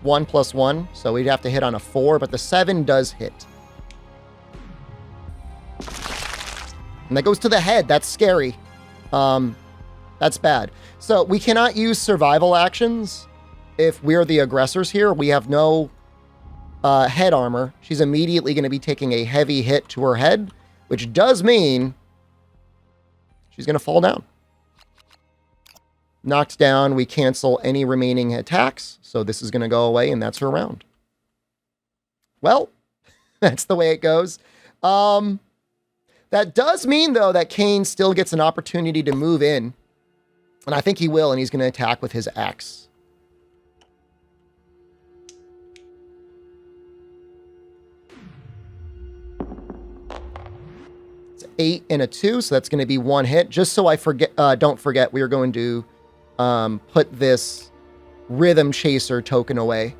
1 + 1. So we'd have to hit on a 4, but the 7 does hit. And that goes to the head. That's scary. That's bad. So we cannot use survival actions if we're the aggressors here. We have no head armor. She's immediately going to be taking a heavy hit to her head, which does mean she's going to fall down. Knocked down, we cancel any remaining attacks. So this is going to go away, and that's her round. Well, that's the way it goes. That does mean, though, that Kane still gets an opportunity to move in. And I think he will, and he's going to attack with his axe. It's 8 and a 2, so that's going to be 1 hit. Just so I don't forget, we are going to put this Rhythm Chaser token away.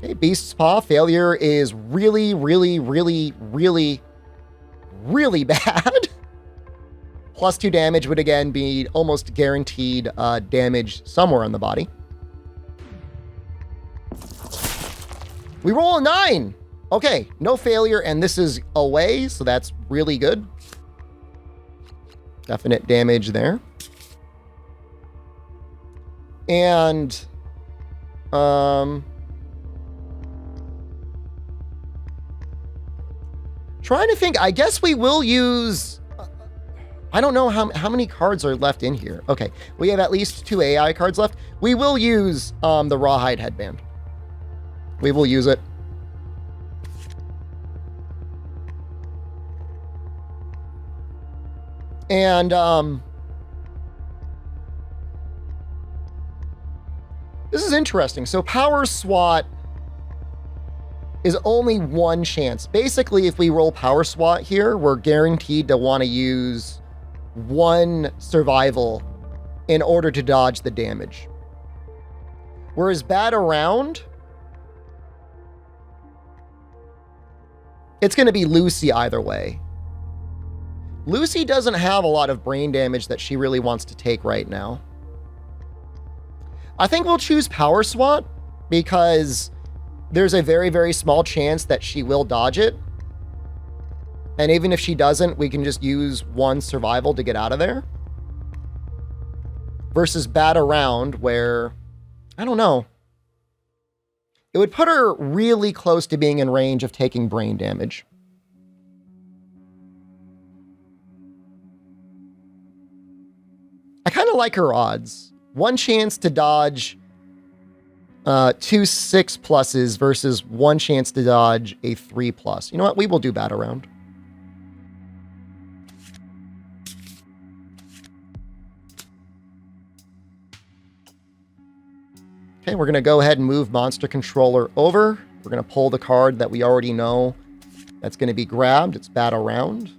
Okay, Beast's Paw. Failure is really, really, really, really, really bad. +2 damage would again be almost guaranteed damage somewhere on the body. We roll a 9. Okay, no failure, and this is away, so that's really good. Definite damage there. And trying to think, I guess we will use, I don't know how many cards are left in here. Okay, we have at least 2 AI cards left. We will use the Rawhide Headband. We will use it. And this is interesting. So Power Swat is only 1 chance. Basically, if we roll Power Swat here, we're guaranteed to want to use 1 survival in order to dodge the damage. Whereas Bat Around, it's going to be Lucy either way. Lucy doesn't have a lot of brain damage that she really wants to take right now. I think we'll choose Power Swat because there's a very, very small chance that she will dodge it. And even if she doesn't, we can just use 1 survival to get out of there. Versus Bat Around, where, I don't know. It would put her really close to being in range of taking brain damage. I kind of like her odds. 1 chance to dodge 2 6+ versus 1 chance to dodge a 3+. You know what? We will do Bat Around. Okay, we're going to go ahead and move Monster Controller over. We're going to pull the card that we already know that's going to be grabbed. It's Battle Round.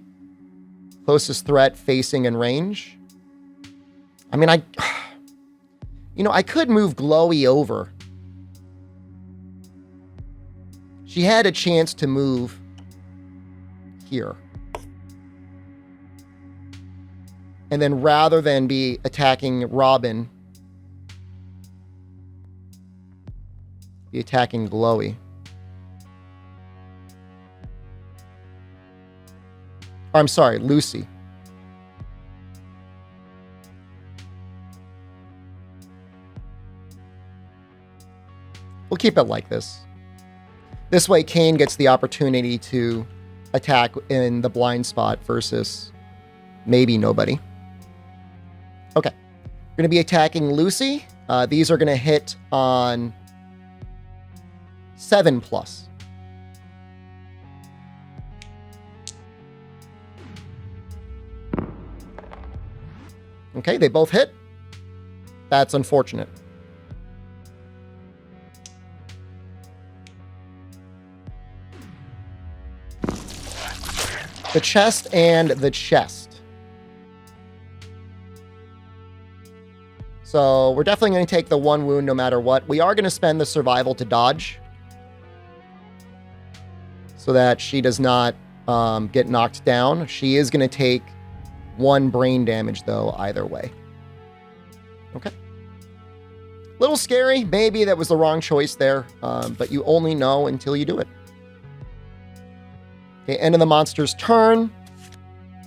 Closest threat facing in range. I mean, I could move Glowy over. She had a chance to move here. And then rather than be attacking Robin, be attacking Glowy. I'm sorry, Lucy. We'll keep it like this. This way, Kane gets the opportunity to attack in the blind spot versus maybe nobody. Okay. We're going to be attacking Lucy. These are going to hit on 7+. Okay, they both hit. That's unfortunate. The chest and the chest. So we're definitely going to take the 1 wound no matter what. We are going to spend the survival to dodge so that she does not get knocked down. She is going to take 1 brain damage, though, either way. Okay. Little scary. Maybe that was the wrong choice there, but you only know until you do it. Okay, end of the monster's turn.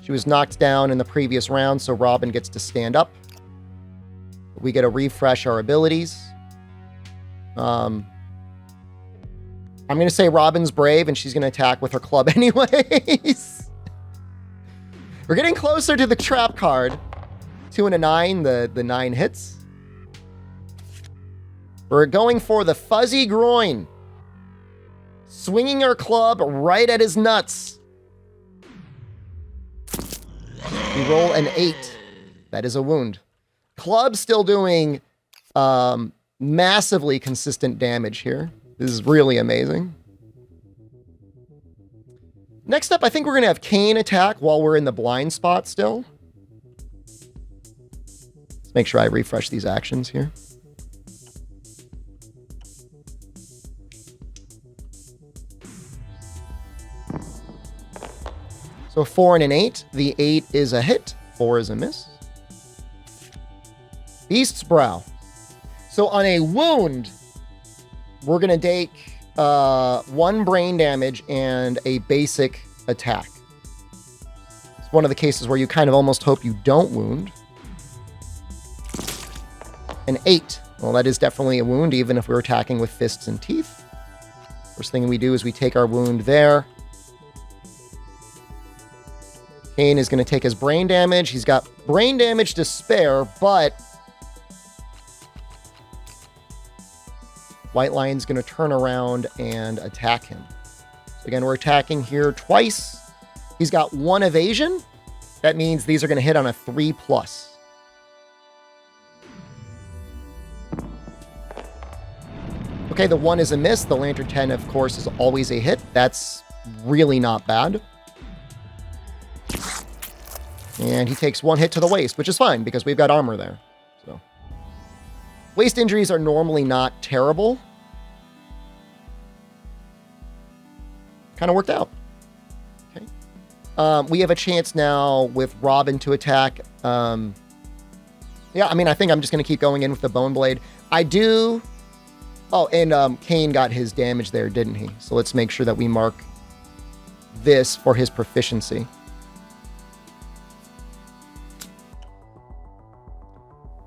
She was knocked down in the previous round, so Robin gets to stand up. We get to refresh our abilities. I'm going to say Robin's brave, and she's going to attack with her club anyways. We're getting closer to the trap card. 2 and a 9, the 9 hits. We're going for the fuzzy groin. Swinging our club right at his nuts. We roll an 8. That is a wound. Club still doing massively consistent damage here. This is really amazing. Next up, I think we're going to have Kane attack while we're in the blind spot still. Let's make sure I refresh these actions here. So 4 and an 8. The 8 is a hit. 4 is a miss. Beast's Brow. So on a wound, we're going to take 1 brain damage and a basic attack. It's one of the cases where you kind of almost hope you don't wound. An 8. Well, that is definitely a wound, even if we're attacking with fists and teeth. First thing we do is we take our wound there. Kane is going to take his brain damage. He's got brain damage to spare, but White Lion's going to turn around and attack him. So again, we're attacking here twice. He's got 1 evasion. That means these are going to hit on a 3+. Okay, the 1 is a miss. The Lantern 10, of course, is always a hit. That's really not bad. And he takes 1 hit to the waist, which is fine because we've got armor there. So waist injuries are normally not terrible. Kind of worked out. Okay. We have a chance now with Robin to attack. Yeah, I mean, I think I'm just going to keep going in with the Bone Blade. I do... Oh, and Kane got his damage there, didn't he? So let's make sure that we mark this for his proficiency.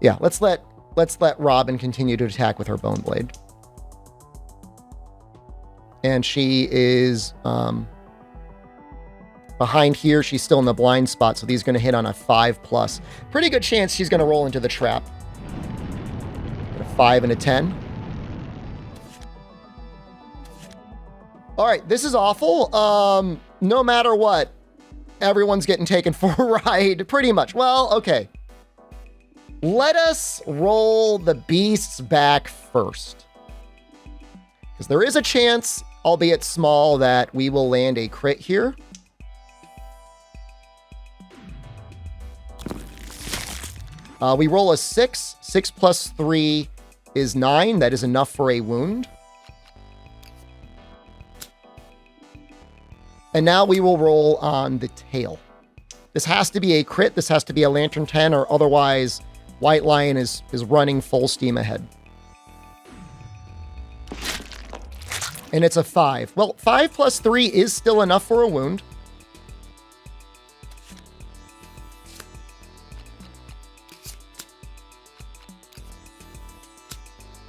Yeah, let's let Robin continue to attack with her Bone Blade. And she is behind here. She's still in the blind spot, so these are going to hit on a 5+. Pretty good chance she's going to roll into the trap. A 5 and a 10. All right, this is awful. No matter what, everyone's getting taken for a ride, pretty much. Well, okay. Let us roll the beasts back first. Because there is a chance, albeit small, that we will land a crit here. We roll a 6. 6 plus 3 is 9. That is enough for a wound. And now we will roll on the tail. This has to be a crit. This has to be a Lantern 10, or otherwise White Lion is running full steam ahead. And it's a 5. Well, 5 plus 3 is still enough for a wound.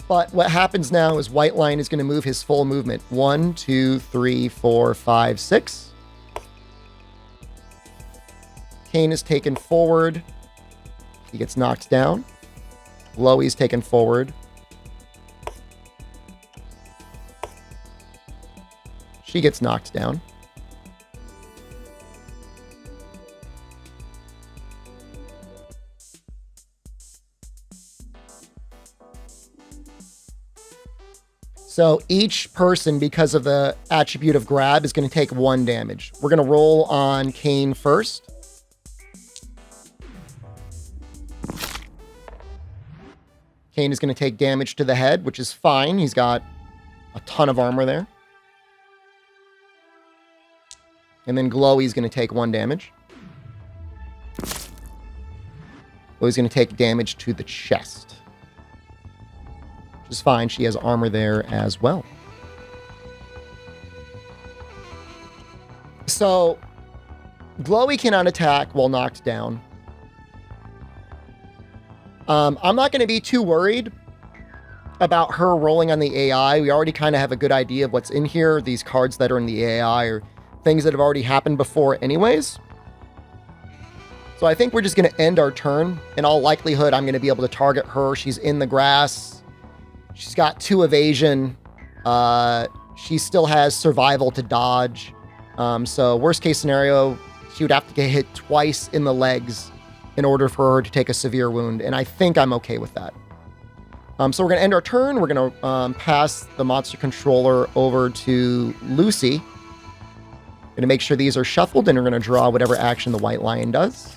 But what happens now is White Lion is going to move his full movement. 1, 2, 3, 4, 5, 6. Kane is taken forward. He gets knocked down. Loey's taken forward. She gets knocked down. So each person, because of the attribute of grab, is going to take 1 damage. We're going to roll on Kane first. Kane is going to take damage to the head, which is fine. He's got a ton of armor there. And then Glowy's going to take 1 damage. Glowy's going to take damage to the chest. Which is fine. She has armor there as well. So, Glowy cannot attack while knocked down. I'm not going to be too worried about her rolling on the AI. We already kind of have a good idea of what's in here. These cards that are in the AI are things that have already happened before anyways. So I think we're just going to end our turn. In all likelihood, I'm going to be able to target her. She's in the grass. She's got 2 evasion. She still has survival to dodge. So worst case scenario, she would have to get hit twice in the legs in order for her to take a severe wound. And I think I'm okay with that. So we're going to end our turn. We're going to pass the monster controller over to Lucy. Going to make sure these are shuffled, and we're going to draw whatever action the White Lion does.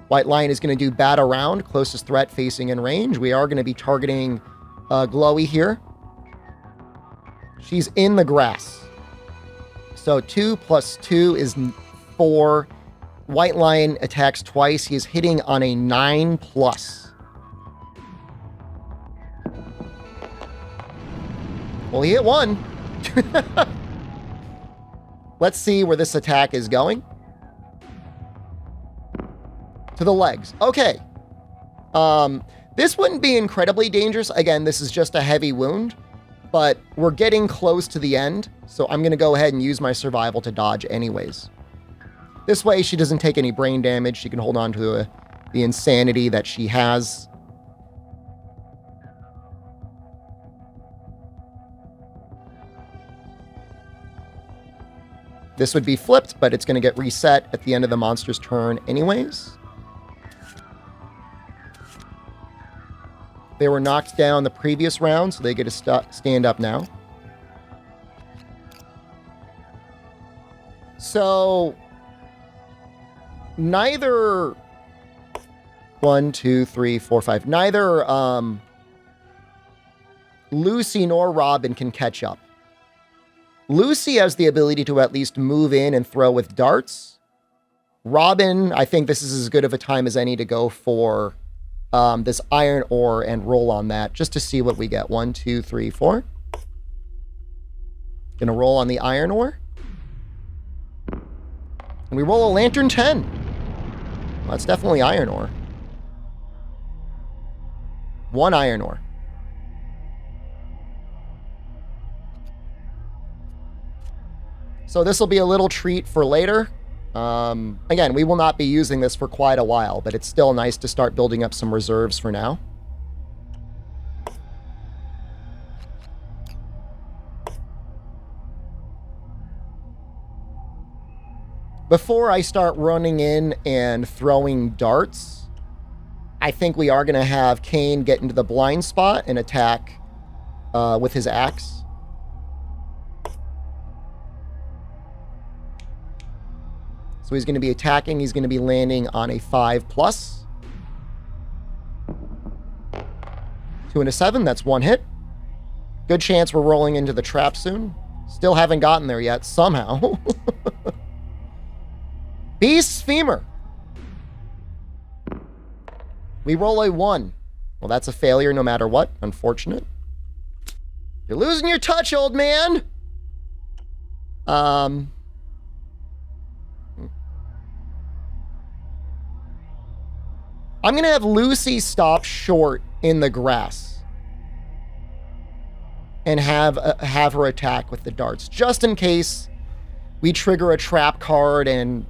White Lion is going to do bat around, closest threat facing in range. We are going to be targeting Glowy here. She's in the grass. So 2 plus 2 is 4. White Lion attacks twice. He is hitting on a 9 plus. Well, he hit 1. Let's see where this attack is going. To the legs. Okay. This wouldn't be incredibly dangerous. Again, this is just a heavy wound, but we're getting close to the end, so I'm going to go ahead and use my survival to dodge anyways. This way, she doesn't take any brain damage. She can hold on to the insanity that she has. This would be flipped, but it's going to get reset at the end of the monster's turn anyways. They were knocked down the previous round, so they get to stand up now. So neither 1, 2, 3, 4, 5. Neither Lucy nor Robin can catch up. Lucy has the ability to at least move in and throw with darts. Robin, I think this is as good of a time as any to go for this iron ore and roll on that just to see what we get. 1, 2, 3, 4. Gonna roll on the iron ore. And we roll a lantern 10. Well, that's definitely iron ore. 1 iron ore. So this will be a little treat for later. Again, we will not be using this for quite a while, but it's still nice to start building up some reserves for now. Before I start running in and throwing darts, I think we are going to have Kane get into the blind spot and attack with his axe. So he's going to be attacking. He's going to be landing on a 5+. 2 and a 7. That's 1 hit. Good chance we're rolling into the trap soon. Still haven't gotten there yet, somehow. Beast's Femur. We roll a 1. Well, that's a failure no matter what. Unfortunate. You're losing your touch, old man. I'm going to have Lucy stop short in the grass and have her attack with the darts, just in case we trigger a trap card and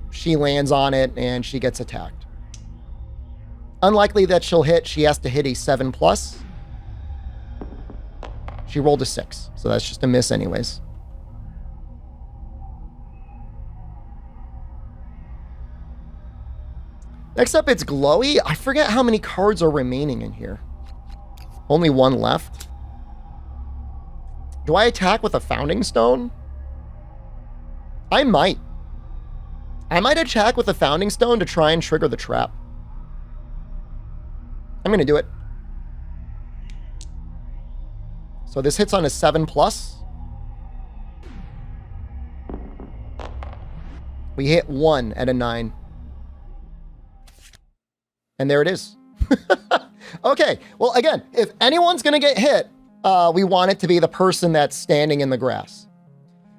she lands on it and she gets attacked. Unlikely that she'll hit. She has to hit a 7+. She rolled a 6, so that's just a miss anyways. Next up, it's Glowy. I forget how many cards are remaining in here. Only 1 left. Do I attack with a Founding Stone? I might. I might attack with a Founding Stone to try and trigger the trap. I'm going to do it. So this hits on a 7+. We hit 1 at a 9. And there it is. Okay, well, again, if anyone's going to get hit, we want it to be the person that's standing in the grass.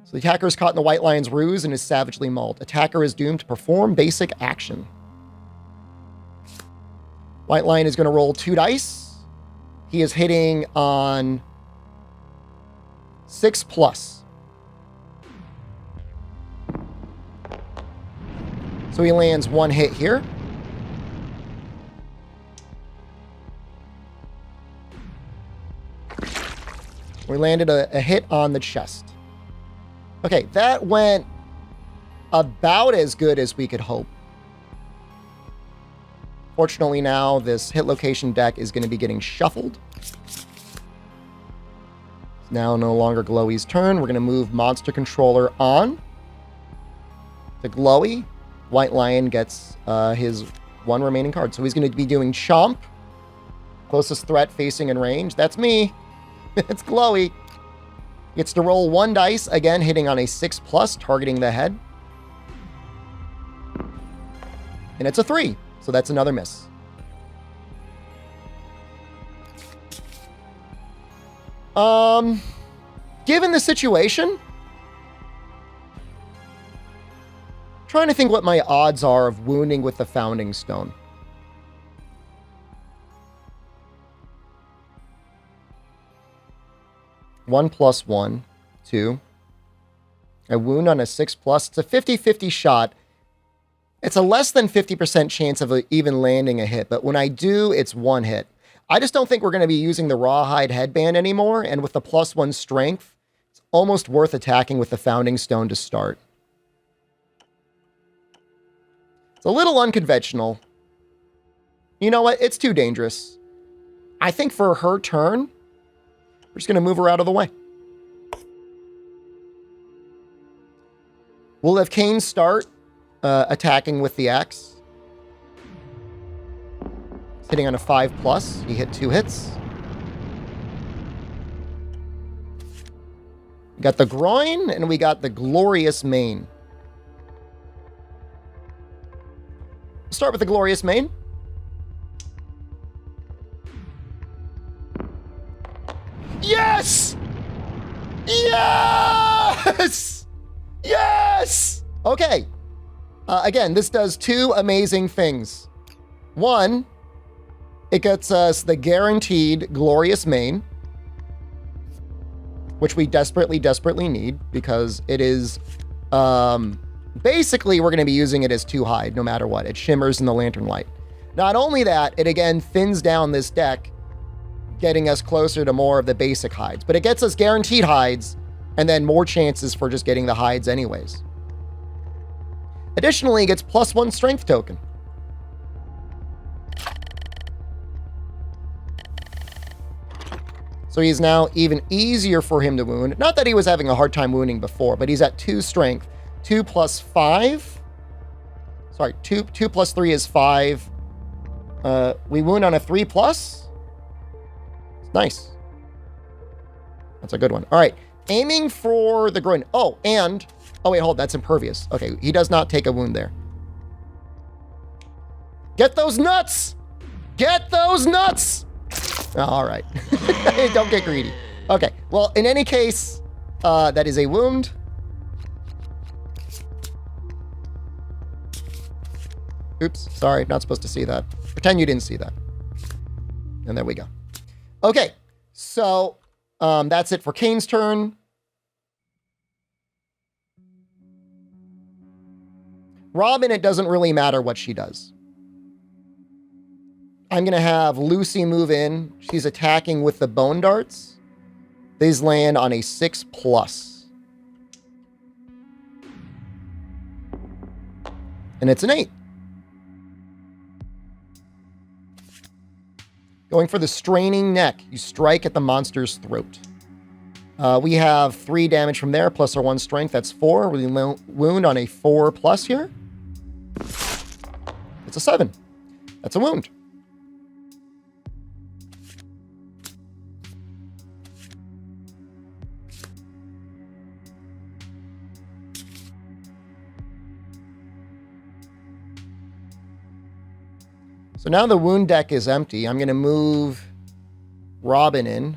So the attacker is caught in the White Lion's ruse and is savagely mauled. Attacker is doomed to perform basic action. White Lion is going to roll 2 dice. He is hitting on 6+. So he lands 1 hit here. We landed a hit on the chest. Okay, that went about as good as we could hope. Fortunately now, this hit location deck is going to be getting shuffled. It's now no longer Glowy's turn. We're going to move Monster Controller on to Glowy. White Lion gets his 1 remaining card. So he's going to be doing Chomp. Closest threat facing in range. That's me. It's Glowy. Gets to roll 1 dice, again hitting on a 6+, targeting the head. And it's a 3, so that's another miss. Given the situation, trying to think what my odds are of wounding with the Founding Stone. One plus 1, 2. I wound on a 6+. It's a 50-50 shot. It's a less than 50% chance of even landing a hit, but when I do, it's 1 hit. I just don't think we're going to be using the Rawhide Headband anymore, and with the +1 strength, it's almost worth attacking with the Founding Stone to start. It's a little unconventional. You know what? It's too dangerous. I think for her turn, we're just going to move her out of the way. We'll have Kane start attacking with the axe. He's hitting on a 5+. He hit 2 hits. We got the groin and we got the glorious mane. Start with the glorious mane. Yes! Yes! Yes! Okay. Again, this does 2 amazing things. 1, it gets us the guaranteed glorious mane, which we desperately, desperately need because it is, basically we're going to be using it as 2 hide no matter what. It shimmers in the lantern light. Not only that, it again thins down this deck, getting us closer to more of the basic hides. But it gets us guaranteed hides, and then more chances for just getting the hides anyways. Additionally, it gets +1 strength token. So he's now even easier for him to wound. Not that he was having a hard time wounding before, but he's at 2 strength. 2 plus 5. Sorry, 2 plus 3 is 5. We wound on a 3 plus. It's nice. That's a good one. All right. Aiming for the groin. Oh, and... Oh, wait, hold. That's impervious. Okay, he does not take a wound there. Get those nuts! Get those nuts! All right. Don't get greedy. Okay, well, in any case, that is a wound. Oops, sorry, not supposed to see that. Pretend you didn't see that. And there we go. Okay, so that's it for Kane's turn. Robin, it doesn't really matter what she does. I'm going to have Lucy move in. She's attacking with the bone darts. These land on a 6 plus. And it's an 8. Going for the straining neck. You strike at the monster's throat. We have 3 damage from there, plus our 1 strength. That's 4. We wound on a 4 plus here. It's a 7. That's a wound. So now the wound deck is empty. I'm going to move Robin in.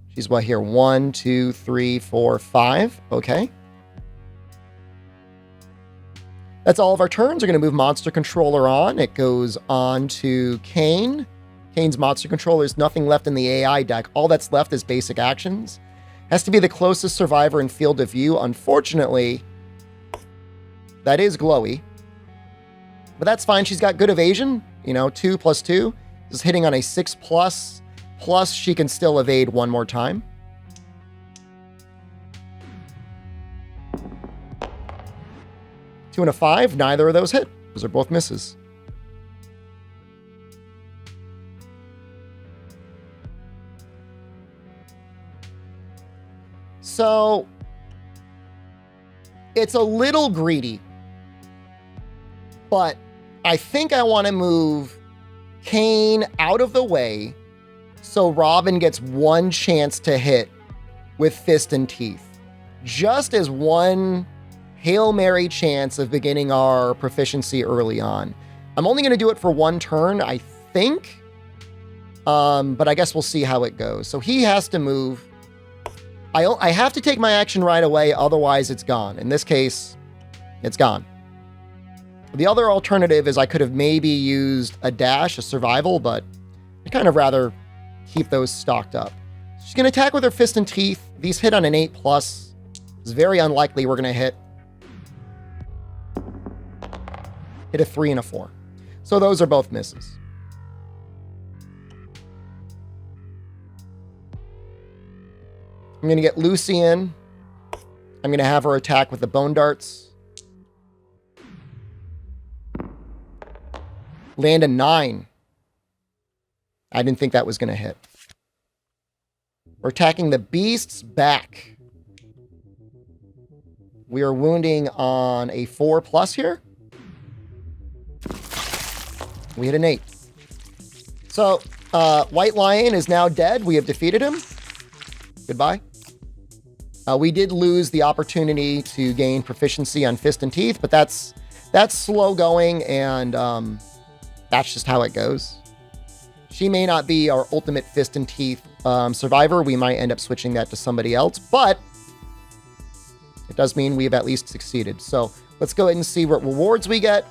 She's what here? 1, 2, 3, 4, 5. Okay. That's all of our turns. We're going to move Monster Controller on. It goes on to Kane. Kane's Monster Controller. There's nothing left in the AI deck. All that's left is basic actions. Has to be the closest survivor in field of view. Unfortunately, that is Glowy. But that's fine. She's got good evasion. 2 plus 2 is hitting on a 6 plus. Plus, she can still evade 1 more time. Two and a 5. Neither of those hit. Those are both misses. So, it's a little greedy. But I think I want to move Kane out of the way so Robin gets 1 chance to hit with Fist and Teeth. Just as 1 Hail Mary chance of beginning our proficiency early on. I'm only going to do it for 1 turn, I think. But I guess we'll see how it goes. So he has to move. I have to take my action right away, otherwise it's gone. In this case, it's gone. The other alternative is I could have maybe used a dash, a survival, but I'd kind of rather keep those stocked up. She's going to attack with her Fist and Teeth. These hit on an 8 plus. It's very unlikely we're going to hit a 3 and a 4. So those are both misses. I'm going to get Lucy in. I'm going to have her attack with the bone darts. Land a 9. I didn't think that was going to hit. We're attacking the beast's back. We are wounding on a 4 plus here. We hit an 8. So, White Lion is now dead. We have defeated him. Goodbye. We did lose the opportunity to gain proficiency on Fist and Teeth, but that's slow going, and that's just how it goes. She may not be our ultimate Fist and Teeth survivor. We might end up switching that to somebody else, but it does mean we have at least succeeded. So let's go ahead and see what rewards we get.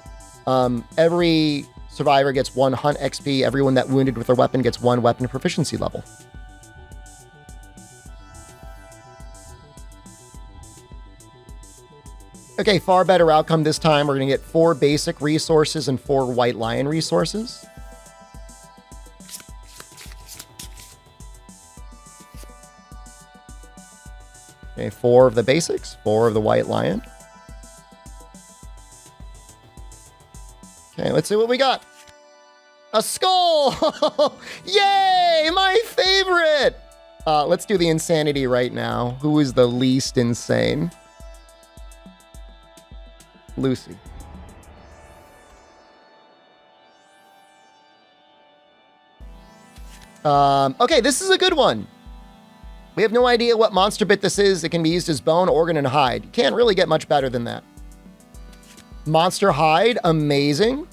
Every survivor gets 1 hunt XP. Everyone that wounded with their weapon gets 1 weapon proficiency level. Okay, far better outcome this time. We're going to get 4 basic resources and 4 White Lion resources. Okay, 4 of the basics, 4 of the White Lion. Okay, let's see what we got. A skull! Yay! My favorite! Let's do the insanity right now. Who is the least insane? Lucy. Okay, this is a good one. We have no idea what monster bit this is. It can be used as bone, organ, and hide. You can't really get much better than that. Monster hide, amazing.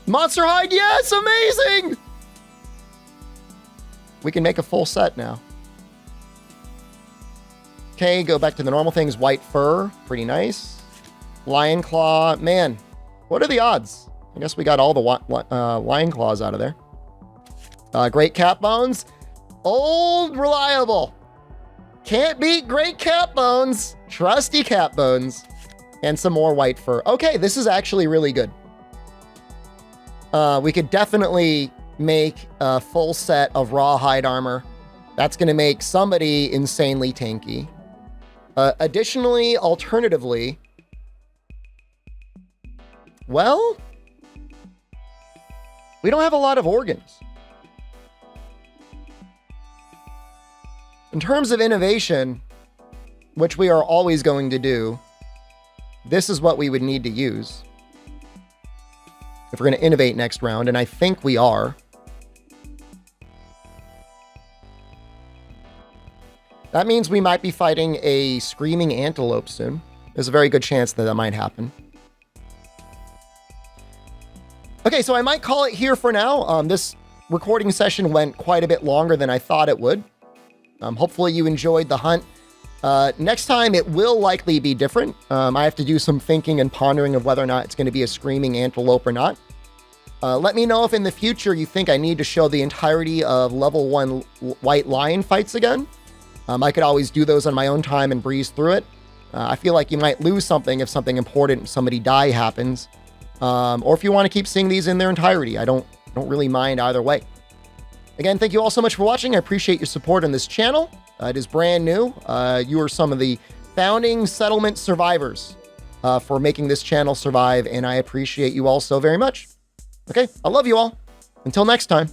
Monster hide, yes, amazing! We can make a full set now. Okay, go back to the normal things. White fur, pretty nice. Lion claw, man, what are the odds? I guess we got all the lion claws out of there. Great cat bones. Old reliable. Can't beat great cat bones. Trusty cat bones. And some more white fur. Okay, this is actually really good. We could definitely make a full set of raw hide armor. That's going to make somebody insanely tanky. Additionally, alternatively, well, we don't have a lot of organs. In terms of innovation, which we are always going to do, this is what we would need to use if we're going to innovate next round, and I think we are. That means we might be fighting a screaming antelope soon. There's a very good chance that that might happen. Okay, so I might call it here for now. This recording session went quite a bit longer than I thought it would. Hopefully you enjoyed the hunt. Next time it will likely be different. I have to do some thinking and pondering of whether or not it's going to be a screaming antelope or not. Let me know if in the future you think I need to show the entirety of level 1 white lion fights again. I could always do those on my own time and breeze through it. I feel like you might lose something if something important, somebody die happens. Or if you want to keep seeing these in their entirety. I don't really mind either way. Again, thank you all so much for watching. I appreciate your support on this channel. It is brand new. You are some of the founding settlement survivors for making this channel survive, and I appreciate you all so very much. Okay, I love you all. Until next time.